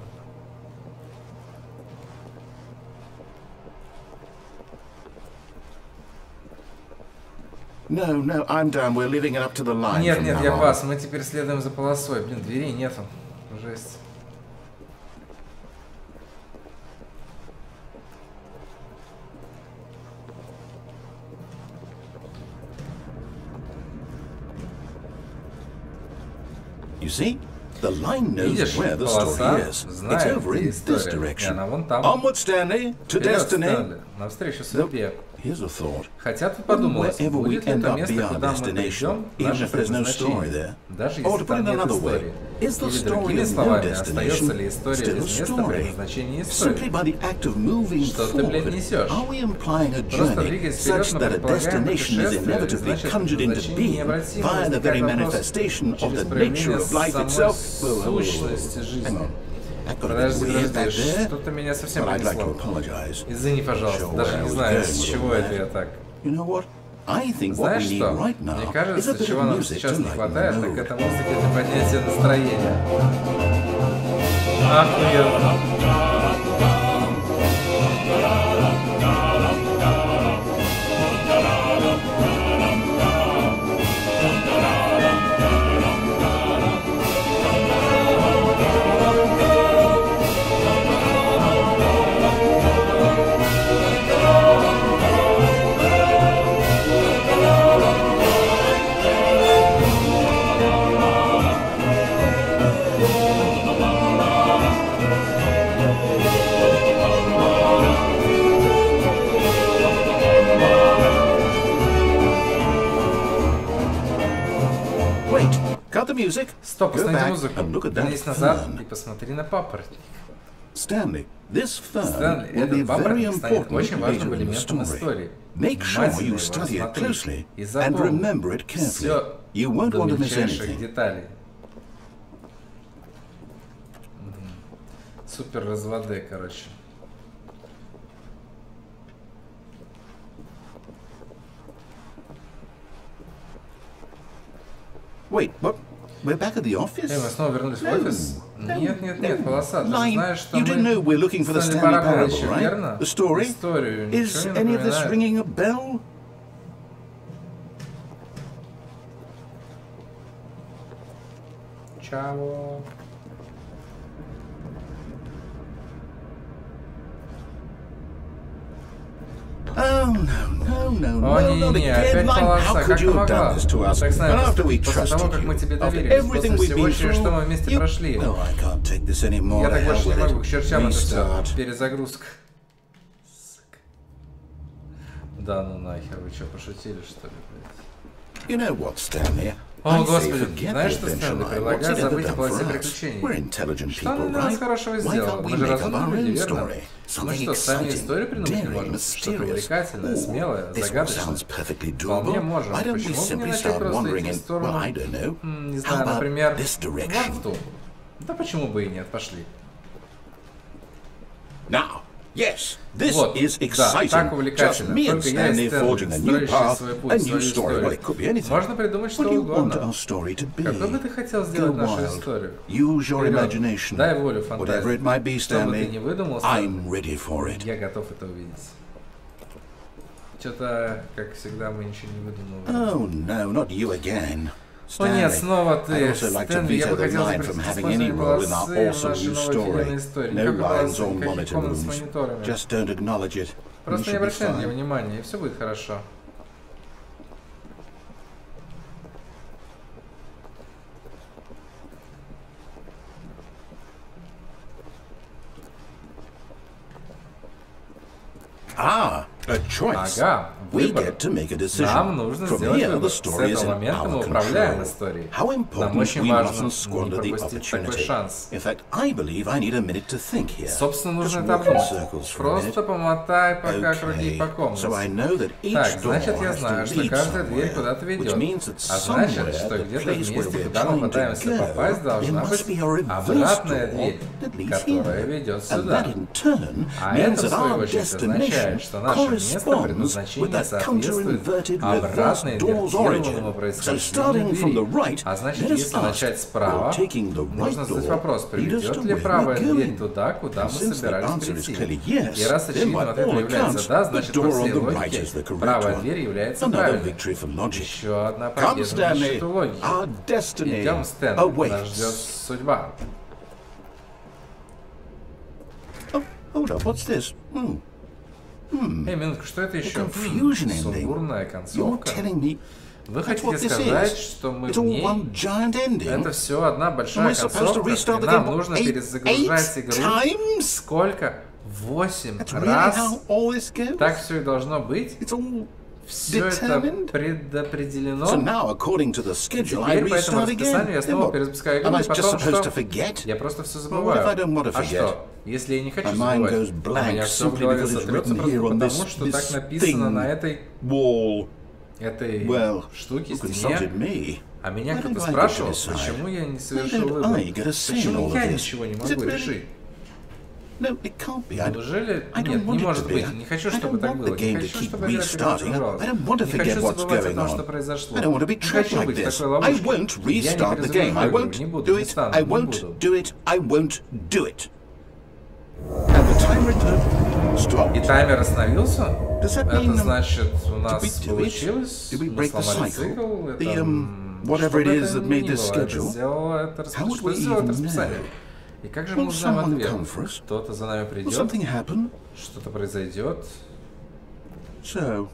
No, no, I'm done. We're leaving it up to the line. Нет, from нет, now я on. пас. Мы теперь следуем за полосой. Блин, дверей нету. Жесть. You see? The line knows Видишь, where the полоса story is. It's знает, over где in this история. И direction. она вон там. Onward, Stanley, to Вперед, destiny. Стэнли. Навстречу судьбе. Here's a thought. Хотя тут подумалось, Wherever we будет ли end это up место, be our куда мы destination, придем, even наше if there's no story предназначение, there. даже Or to если put там it нет another way, истории. is the Или story другими of no словами, остается destination ли история still a без места story? предназначения Simply истории? by the act of moving Что ты, блядь, forward, несешь? are we implying a Просто journey двигаясь вперед, such мы that a предполагаем destination is путешествие, inevitably значит, conjured into предназначение being необратимо via the very возникает вопрос manifestation of через the nature проявление of life самой itself? сущности Hang жизни. on. That got a bit Подожди, weird back подожди, there. что-то меня совсем But I'd like to понесло. apologize. Извини, пожалуйста, Sure, даже where I не was знаю, going с with чего all это that. я так. You know what? I think what Знаешь we need что? right now Мне is a кажется, bit чего of нам music сейчас to не lighten хватает, the так mood. это музыки для поднятия настроения. Охуенно. Wait, cut the music. Стоп, Go останови back музыку. and look at that Вернись назад и fern. посмотри на папоротник. Stanley, this fern Стэнли, will be этот very папоротник станет important очень важным later in the элементом story. истории. Make sure Внимательно you его study it рассмотри closely и and запомни remember it carefully. все You won't до want to miss мельчайших anything. деталей. Супер разводы, короче. Wait, what? We're back at the office? Мы снова вернулись в офис? Нет, нет, нет, полоса. Ты же Line, знаешь, что you didn't know мы... we're looking for the Stanley Stanley Parable Parable, еще, right? верно? The story? Историю. Is Ничего не any of this напоминает. ringing a bell? Чао. Oh, no, no, О, no, not не-не-не, again. опять Line, полоса, how как could ты you have могла? done this to us? Так And знаешь, after we после того, trusted как мы тебе you, after доверились, everything после we've всего, been через что мы through, вместе you... прошли. No, I can't take this anymore. Я The так hell больше не with могу, к it. чертям это все. Restart. Перезагрузка. Сука. Да ну нахер, вы что, пошутили что ли, блядь? You know what, Stanley? О, I say Господи, forget знаешь the что, adventure Стэнли, line. What's предлагаю it ever забыть о done полосе for us? приключений. We're intelligent Что она people, для нас right? хорошего Why сделала? can't we Мы же make up разумные our люди, own верно? story? Мы Something что, сами exciting, историю придумать не daring, можем? Что-то mysterious. увлекательное, смелое, This all загадочное? sounds perfectly Вполне doable. можем. Why don't we Почему бы не simply начать start просто wandering идти в in, сторону, well, I don't know. не How знаю, about например, this вон direction? в ту? Да почему бы и нет, пошли. Now, yes, this Вот, is да, exciting. так Just увлекательно. me and Только я и Stanley forging Стэнли, a new строящие path, свой путь, a свою new story. Well, it историю. could be anything. Можно придумать что What do you want угодно. our story to be? Какой бы ты хотел Go сделать нашу wild. историю? Use your Вперед. imagination. Дай волю фантазии. Whatever it might be, Что бы ты Stanley, ни выдумал, I'm ready for it. я готов это увидеть. Что-то, как всегда, мы ничего не выдумываем. Oh no, not you again. О нет, снова ты, Стэнли. Я бы хотел from having any role in our awesome new story. No lines or monitor rooms. Just don't acknowledge it. Просто не обращай на него внимания, и все будет хорошо. Ah, a choice. Ага, We выбор. get to make a decision. Нам нужно From сделать here, the выбор. С story is этого in момента мы our управляем control. историей. How Нам important очень we важно mustn't не squander the пропустить такой opportunity. шанс. In fact, I believe I need a minute to think here. Собственно, нужно Just это walk in обдумать. circles for a Просто minute. помотай пока круги по Okay, so I комнате. know that each Так, door значит, я has знаю, to что lead каждая дверь somewhere, куда-то which ведет. means that А значит, somewhere, что the где-то в place where месте, we're куда мы trying to пытаемся попасть, go, there должна must быть be a reverse обратная door дверь, that leads которая here. ведет And сюда. that in turn А means это, в that свою our очередь, означает, destination что наше место corresponds with предназначения that соответствует counter-inverted reverse обратно door's инвертированному origin. So происхождению starting from the двери. right, А значит, let us если ask, начать справа, will taking the right нужно задать door вопрос, lead us приведет to ли where правая we're дверь going? туда, куда мы And since the собирались answer is прийти. clearly yes, И раз then очевидным by ответом all является accounts, да, the значит, по door on всей the right логике, is the correct правая one. дверь является Another правильной. victory for logic. Еще одна Come, победа в Stanley. защиту логики. Our destiny Идем, Стэнли, нас ждет awaits. судьба. Oh, hold up, what's this? Эй, минутку, что это еще? Confusion ending. Сумбурная You're концовка. telling me Вы that's хотите what this сказать, is? что мы It's в all ней? one giant ending? Это все одна Am большая I supposed to концовка, restart и the нам game нужно eight перезагружать игру. times? Сколько? 8 That's really раз. how all this goes? Так все и должно быть. It's all Все это determined? So предопределено. now, according to the schedule, I Теперь по этому restart расписанию я again. Then снова what? перезапускаю Am игру, I и just потом supposed to что? forget? Я просто все Well, what забываю. if I don't want to А forget? что? Если я не хочу My mind goes забывать, у blank меня все в simply голове because it's сотрется written просто here on потому, this- что this так написано thing. на этой Wall. штуке, Who стене. consulted me? А меня Why кто-то don't I get to спрашивал, decide? почему я не Why совершил don't выбор. I get a say in Почему all я of this? ничего не Is могу it really? решить? No, it can't be. I Неужели? don't Нет, want не it может to be. быть. Не хочу, I чтобы don't так want было. the game Не to хочу, keep чтобы игра restarting. перезагружалась. I don't want to Не forget хочу what's забывать о going том, on. что произошло. I don't want to be Не trapped хочу like быть в this. такой I ловушке. won't Я не restart the game. I перезагружу игру. won't Не буду, do не it. стану, I не won't буду. do it. I won't do it. And the timer stopped. И таймер остановился? Does that Это mean, значит, у нас we do it? получилось, Did we мы break the сломали cycle? цикл, это, The, whatever что бы it is это that ни made this было, это schedule? сделало это How would we сделало это even расписание. know? И как же мы Will узнаем someone ответ? come for us? Кто-то за нами Will придет, something happen? что-то произойдет. So,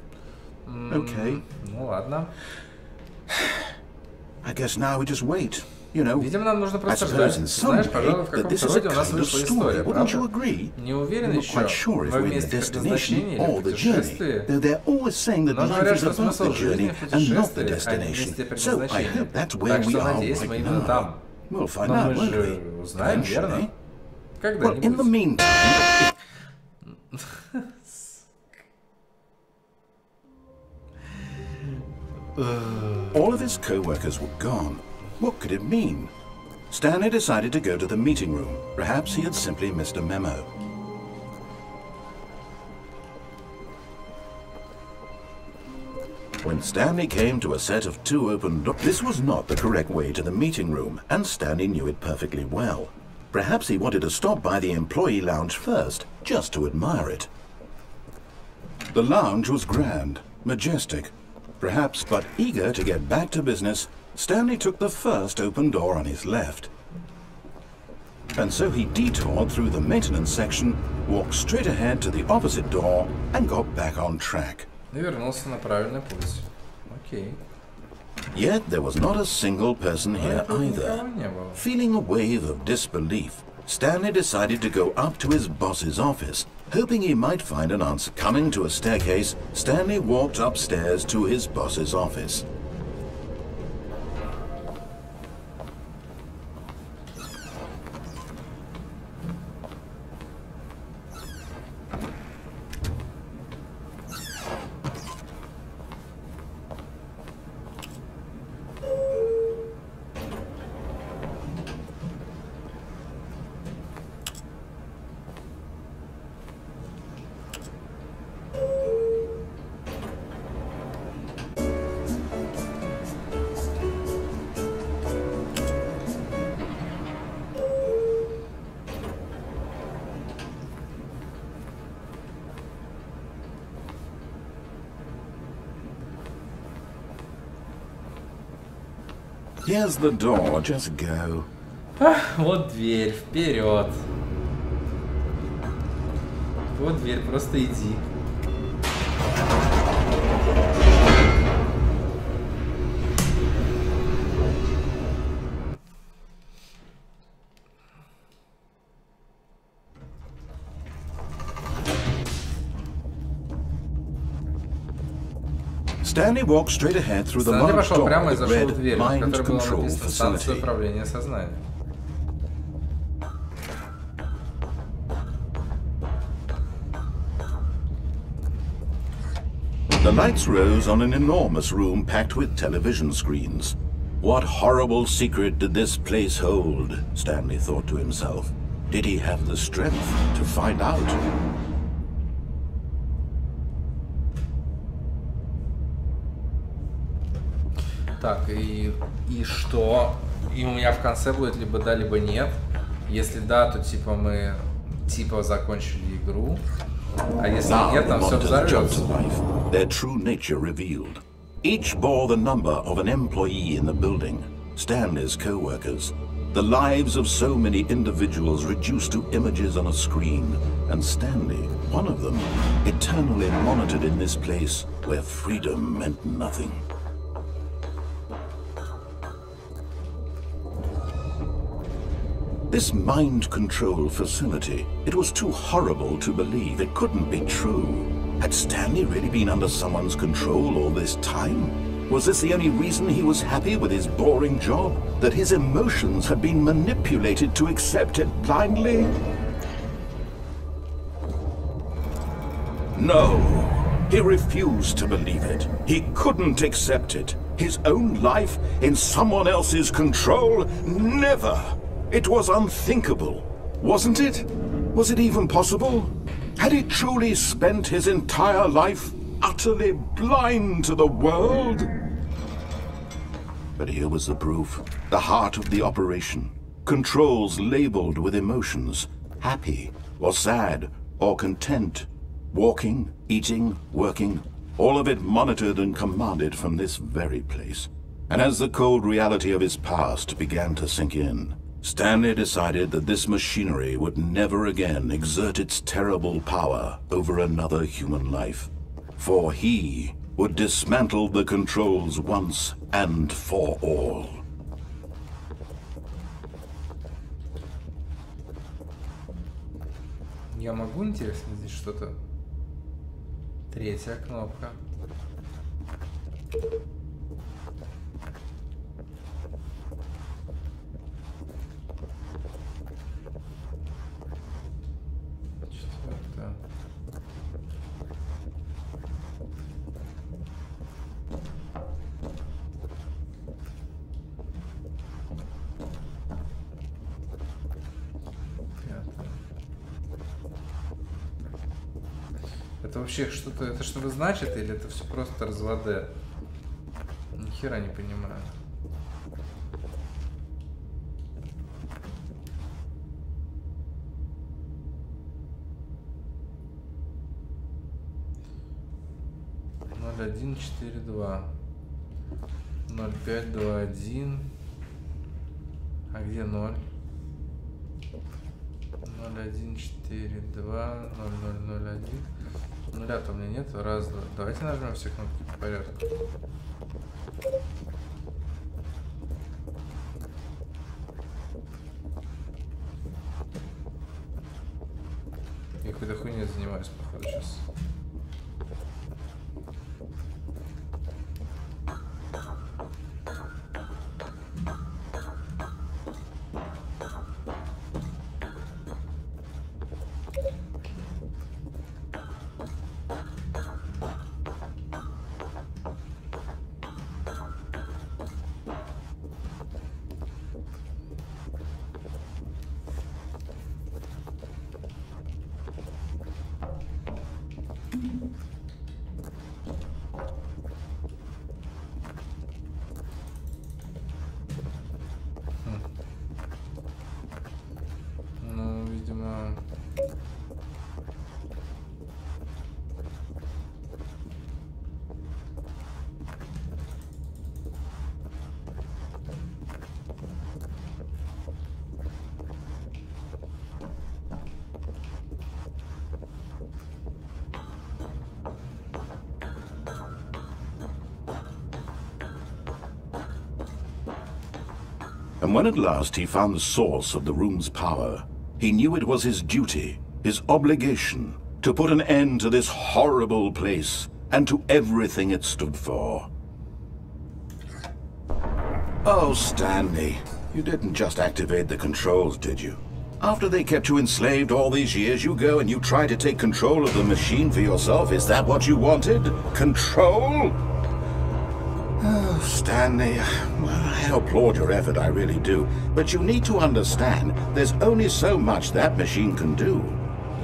okay. Ну ладно. I guess now we just wait. You know, Видимо, нам нужно I просто suppose ждать. in some Знаешь, way пожалуй, в that this каком-то is a роде у нас kind of вышла story. история, Wouldn't you правда? agree? Не уверен I'm not еще, quite sure if во we're in the месте предназначения destination или or в the journey. путешествии. They're always saying that Но life говорят, is что about смысл the жизни journey в and not the путешествии, а не в destination. месте So I предназначения. hope that's where Так we что, are надеюсь, мы right именно now. там. We'll find Но out, мы won't же we? узнаем, верно? Well, in the Когда-нибудь. meantime, all of his co-workers were gone. What could it mean? Stanley decided to go to the meeting room. Perhaps he had simply missed a memo. When Stanley came to a set of two open doors, this was not the correct way to the meeting room, and Stanley knew it perfectly well. Perhaps he wanted to stop by the employee lounge first, just to admire it. The lounge was grand, majestic, perhaps, but eager to get back to business, Stanley took the first open door on his left. And so he detoured through the maintenance section, walked straight ahead to the opposite door, and got back on track. И вернулся на правильный путь. Окей. Yet there was not a single person here Никого either. не было. Feeling a wave of disbelief, Stanley decided to go up to his boss's office, hoping he might find an answer. Coming to a staircase, Stanley walked upstairs to his boss's office. Here's the door, just go. Вот дверь, вперед. Вот дверь, просто иди. Stanley walked straight ahead through the Stanley large пошел door прямо и that зашел в read дверь, на mind которой было control написано «Станция facility. управления сознанием». The lights rose on an enormous room packed with television screens. What horrible secret did this place hold? Stanley thought to himself. Did he have the strength to find out? Так, и что? И у меня в конце будет либо да, либо нет. Если да, то типа мы типа закончили игру. А если нет, там все взорвется. Their true nature revealed. Each bore the number of an employee in the building, Stanley's co-workers. The lives of so many individuals reduced to images on a screen, and Stanley, one of them, eternally monitored in this place where freedom meant nothing. This mind control facility, it was too horrible to believe. It couldn't be true. Had Stanley really been under someone's control all this time? Was this the only reason he was happy with his boring job? That his emotions had been manipulated to accept it blindly? No. He refused to believe it. He couldn't accept it. His own life in someone else's control? Never! It was unthinkable, wasn't it? Was it even possible? Had he truly spent his entire life utterly blind to the world? But here was the proof. The heart of the operation. Controls labeled with emotions. Happy, or sad, or content. Walking, eating, working. All of it monitored and commanded from this very place. And as the cold reality of his past began to sink in, Stanley decided that this machinery would never again exert its terrible power over another human life. For he would dismantle the controls once and for all. Я могу, интересно, здесь что-то? Третья кнопка. Четвертая. Это вообще что-то, это что-то значит или это все просто разводы? Ни хера не понимаю. Ноль один четыре два 0521. А где 0? 0142 0001. Нуля-то у меня нет. Раз, два. Давайте нажмем все кнопки по порядку. Я какой-то хуйней занимаюсь, походу, сейчас. And when at last he found the source of the room's power, he knew it was his duty, his obligation, to put an end to this horrible place and to everything it stood for. Oh, Stanley, you didn't just activate the controls, did you? After they kept you enslaved all these years, you go and you try to take control of the machine for yourself. Is that what you wanted? Control? Oh, Stanley, well, I applaud your effort, I really do. But you need to understand, there's only so much that machine can do.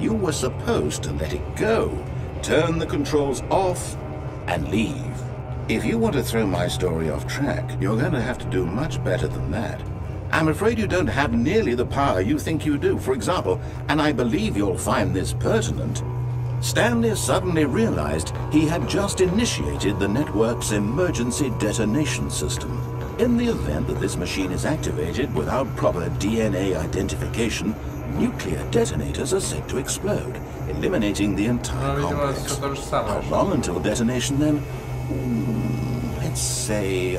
You were supposed to let it go, turn the controls off, and leave. If you want to throw my story off track, you're going to have to do much better than that. I'm afraid you don't have nearly the power you think you do. For example, and I believe you'll find this pertinent, Stanley suddenly realized he had just initiated the network's emergency detonation system. In the event that this machine is activated without proper DNA identification, nuclear detonators are said to explode, eliminating the entire complex. How long until detonation then? Let's say,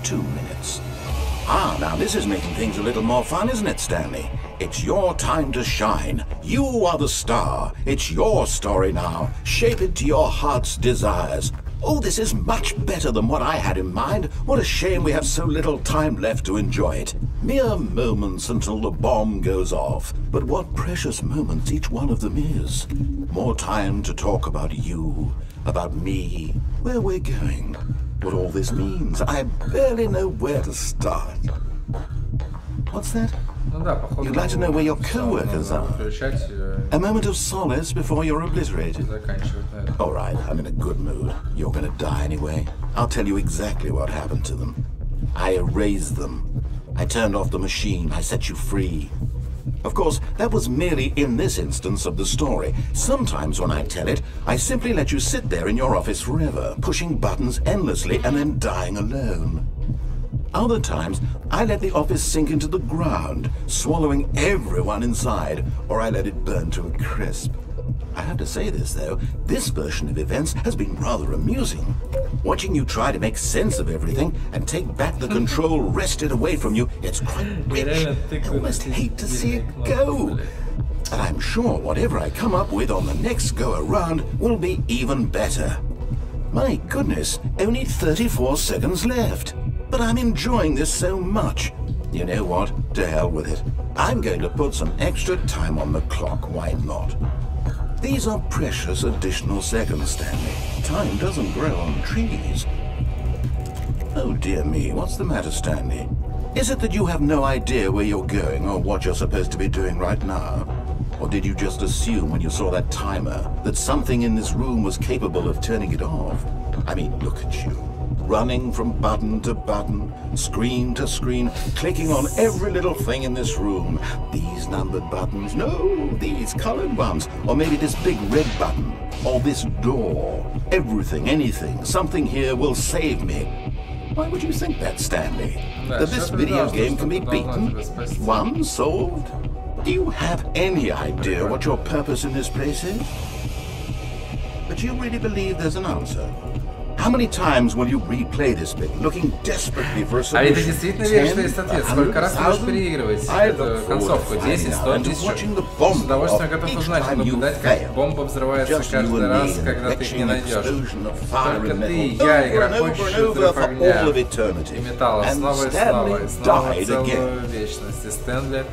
2 minutes. Ah, now this is making things a little more fun, isn't it, Stanley? It's your time to shine. You are the star. It's your story now. Shape it to your heart's desires. Oh, this is much better than what I had in mind. What a shame we have so little time left to enjoy it. Mere moments until the bomb goes off. But what precious moments each one of them is. More time to talk about you, about me, where we're going, what all this means. I barely know where to start. What's that? You'd like to know where your co-workers are? A moment of solace before you're obliterated. All right, I'm in a good mood. You're gonna die anyway. I'll tell you exactly what happened to them. I erased them. I turned off the machine. I set you free. Of course, that was merely in this instance of the story. Sometimes when I tell it, I simply let you sit there in your office forever, pushing buttons endlessly and then dying alone. Other times, I let the office sink into the ground, swallowing everyone inside, or I let it burn to a crisp. I have to say this, though, this version of events has been rather amusing. Watching you try to make sense of everything and take back the control wrested away from you, it's quite rich. I almost hate to see it go. And I'm sure whatever I come up with on the next go-around will be even better. My goodness, only 34 seconds left. But I'm enjoying this so much. You know what? To hell with it. I'm going to put some extra time on the clock. Why not? These are precious additional seconds, Stanley. Time doesn't grow on trees. Oh dear me, what's the matter, Stanley? Is it that you have no idea where you're going or what you're supposed to be doing right now? Or did you just assume when you saw that timer that something in this room was capable of turning it off? I mean, look at you. Running from button to button, screen to screen, clicking on every little thing in this room. These numbered buttons, no, these colored ones, or maybe this big red button, or this door. Everything, anything, something here will save me. Why would you think that, Stanley? That this video game can be beaten? Won? Solved? Do you have any idea what your purpose in this place is? But you really believe there's an answer? How many times will you replay this bit, looking desperately for a solution? А это действительно веришь, что есть ответ? Сколько раз ты будешь переигрывать эту концовку? 10, 100, 1000? С удовольствием готов узнать и наблюдать, как бомба взрывается каждый раз, когда ты их не найдешь. Только ты и я, игрокончик, взрыв огня и металла, снова и снова, и снова целую вечность. И Стэнли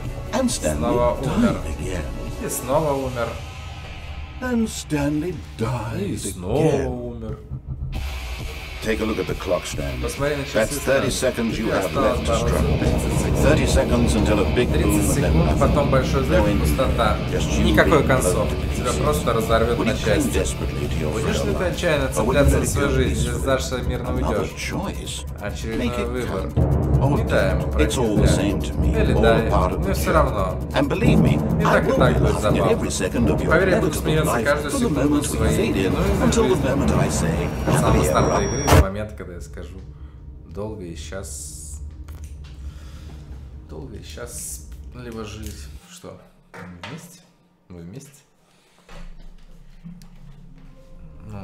снова умер. И снова умер. И снова умер. Take a look at the clock, Stanley. That's 30 seconds you have left to struggle. 30 seconds until a big boom and then nothing. Потом большой взрыв и пустота. Никакой концовки. Тебя просто разорвет на части. Будешь ли ты отчаянно цепляться за свою жизнь, не сдашься, мирно уйдешь? Очередной выбор. Не дай ему пройти зря. Или дай, но все равно. И так будет забавно. Поверь, я буду смеяться каждую секунду своей иной жизни. С самого старта игры до момента, когда я скажу долго и счастливо жить. Что? Мы вместе? Мы вместе? Ну,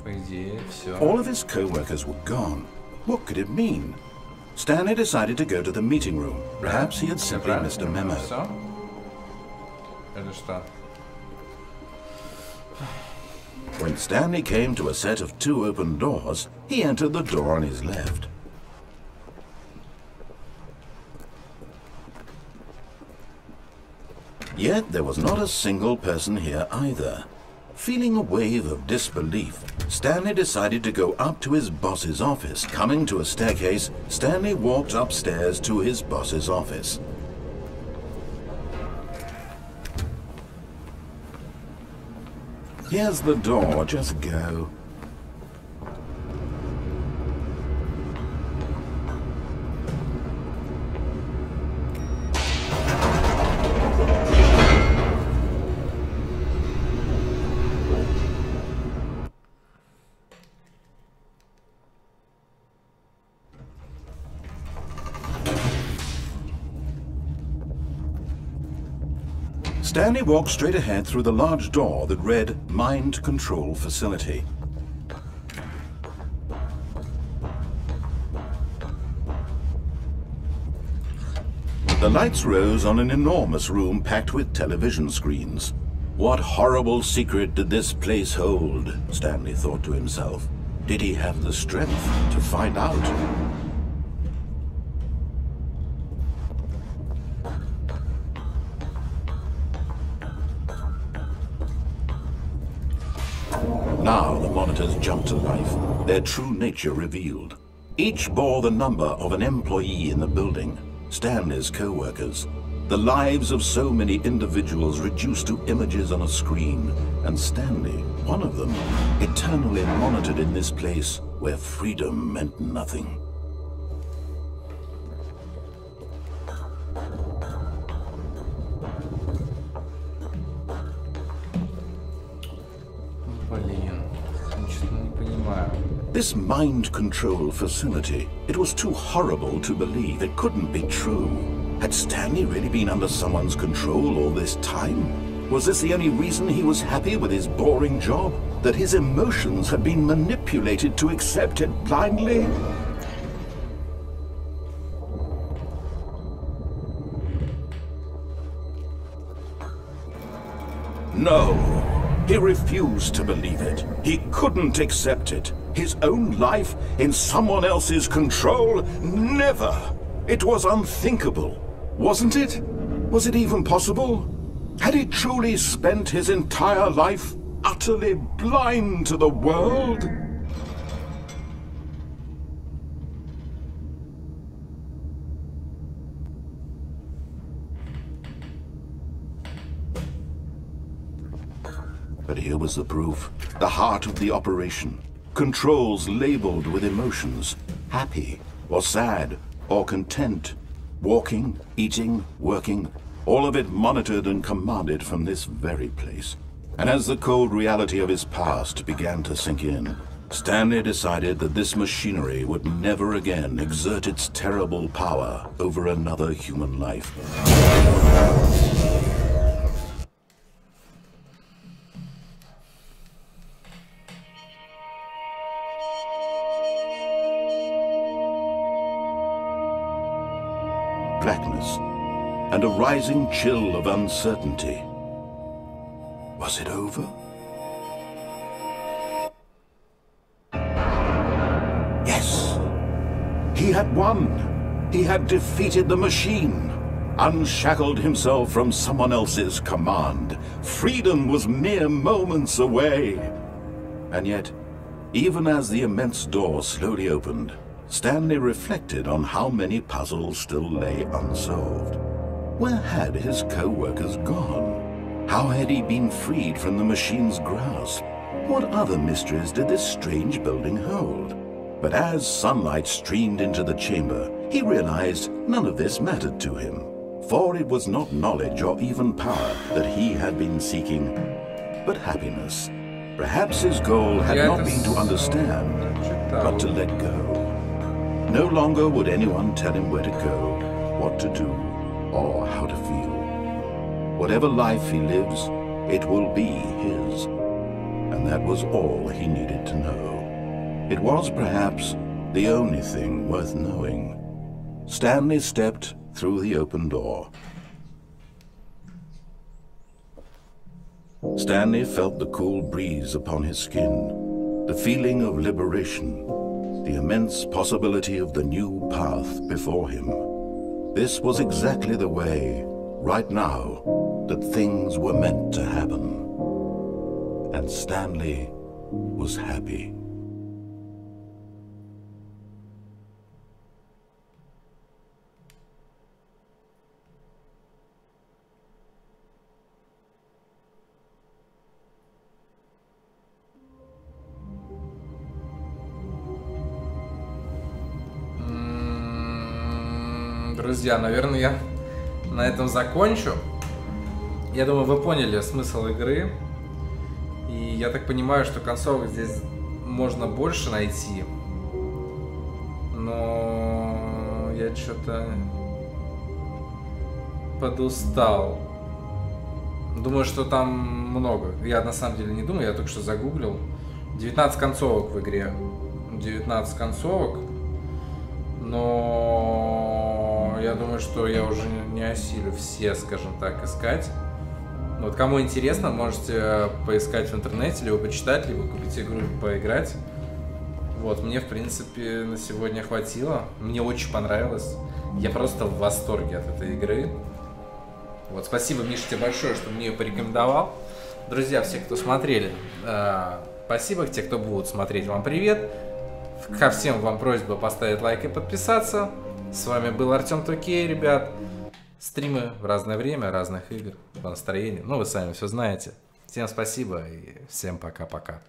по идее, все. All of his co-workers were gone. What could it mean? Stanley decided to go to the meeting room. Perhaps he had simply missed a memo. When Stanley came to a set of 2 open doors, he entered the door on his left. Yet there was not a single person here either. Feeling a wave of disbelief, Stanley decided to go up to his boss's office. Coming to a staircase, Stanley walked upstairs to his boss's office. Here's the door, just go. Stanley walked straight ahead through the large door that read Mind Control Facility. The lights rose on an enormous room packed with television screens. What horrible secret did this place hold? Stanley thought to himself. Did he have the strength to find out? Now the monitors jumped to life, their true nature revealed. Each bore the number of an employee in the building, Stanley's co-workers. The lives of so many individuals reduced to images on a screen, and Stanley, one of them, eternally monitored in this place where freedom meant nothing. This mind control facility, it was too horrible to believe. It couldn't be true. Had Stanley really been under someone's control all this time? Was this the only reason he was happy with his boring job? That his emotions had been manipulated to accept it blindly? No. He refused to believe it. He couldn't accept it. His own life in someone else's control? Never! It was unthinkable. Wasn't it? Was it even possible? Had he truly spent his entire life utterly blind to the world? But here was the proof. The heart of the operation. Controls labeled with emotions. Happy, or sad, or content. Walking, eating, working. All of it monitored and commanded from this very place. And as the cold reality of his past began to sink in, Stanley decided that this machinery would never again exert its terrible power over another human life. Blackness, and a rising chill of uncertainty. Was it over? Yes! He had won! He had defeated the machine! Unshackled himself from someone else's command. Freedom was mere moments away! And yet, even as the immense door slowly opened, Stanley reflected on how many puzzles still lay unsolved. Where had his co-workers gone? How had he been freed from the machine's grasp? What other mysteries did this strange building hold? But as sunlight streamed into the chamber, he realized none of this mattered to him. For it was not knowledge or even power that he had been seeking, but happiness. Perhaps his goal had not been to understand, but to let go. No longer would anyone tell him where to go, what to do, or how to feel. Whatever life he lives, it will be his. And that was all he needed to know. It was perhaps the only thing worth knowing. Stanley stepped through the open door. Stanley felt the cool breeze upon his skin, the feeling of liberation, the immense possibility of the new path before him. This was exactly the way, right now, that things were meant to happen. And Stanley was happy. Друзья, наверное, я на этом закончу. Я думаю, вы поняли смысл игры. И я так понимаю, что концовок здесь можно больше найти. Но я что-то подустал. Думаю, что там много. Я на самом деле не думаю, я только что загуглил. 19 концовок в игре. 19 концовок. Но я думаю, что я уже не осилю все, скажем так, искать. Вот кому интересно, можете поискать в интернете, либо почитать, либо купить игру и поиграть. Вот, мне, в принципе, на сегодня хватило. Мне очень понравилось. Я просто в восторге от этой игры. Вот, спасибо, Миша, тебе большое, что мне ее порекомендовал. Друзья, все, кто смотрели, спасибо. Те, кто будут смотреть, вам привет. Ко всем вам просьба поставить лайк и подписаться. С вами был Артем Токей, ребят. Стримы в разное время, разных игр, по настроению. Ну, вы сами все знаете. Всем спасибо и всем пока-пока.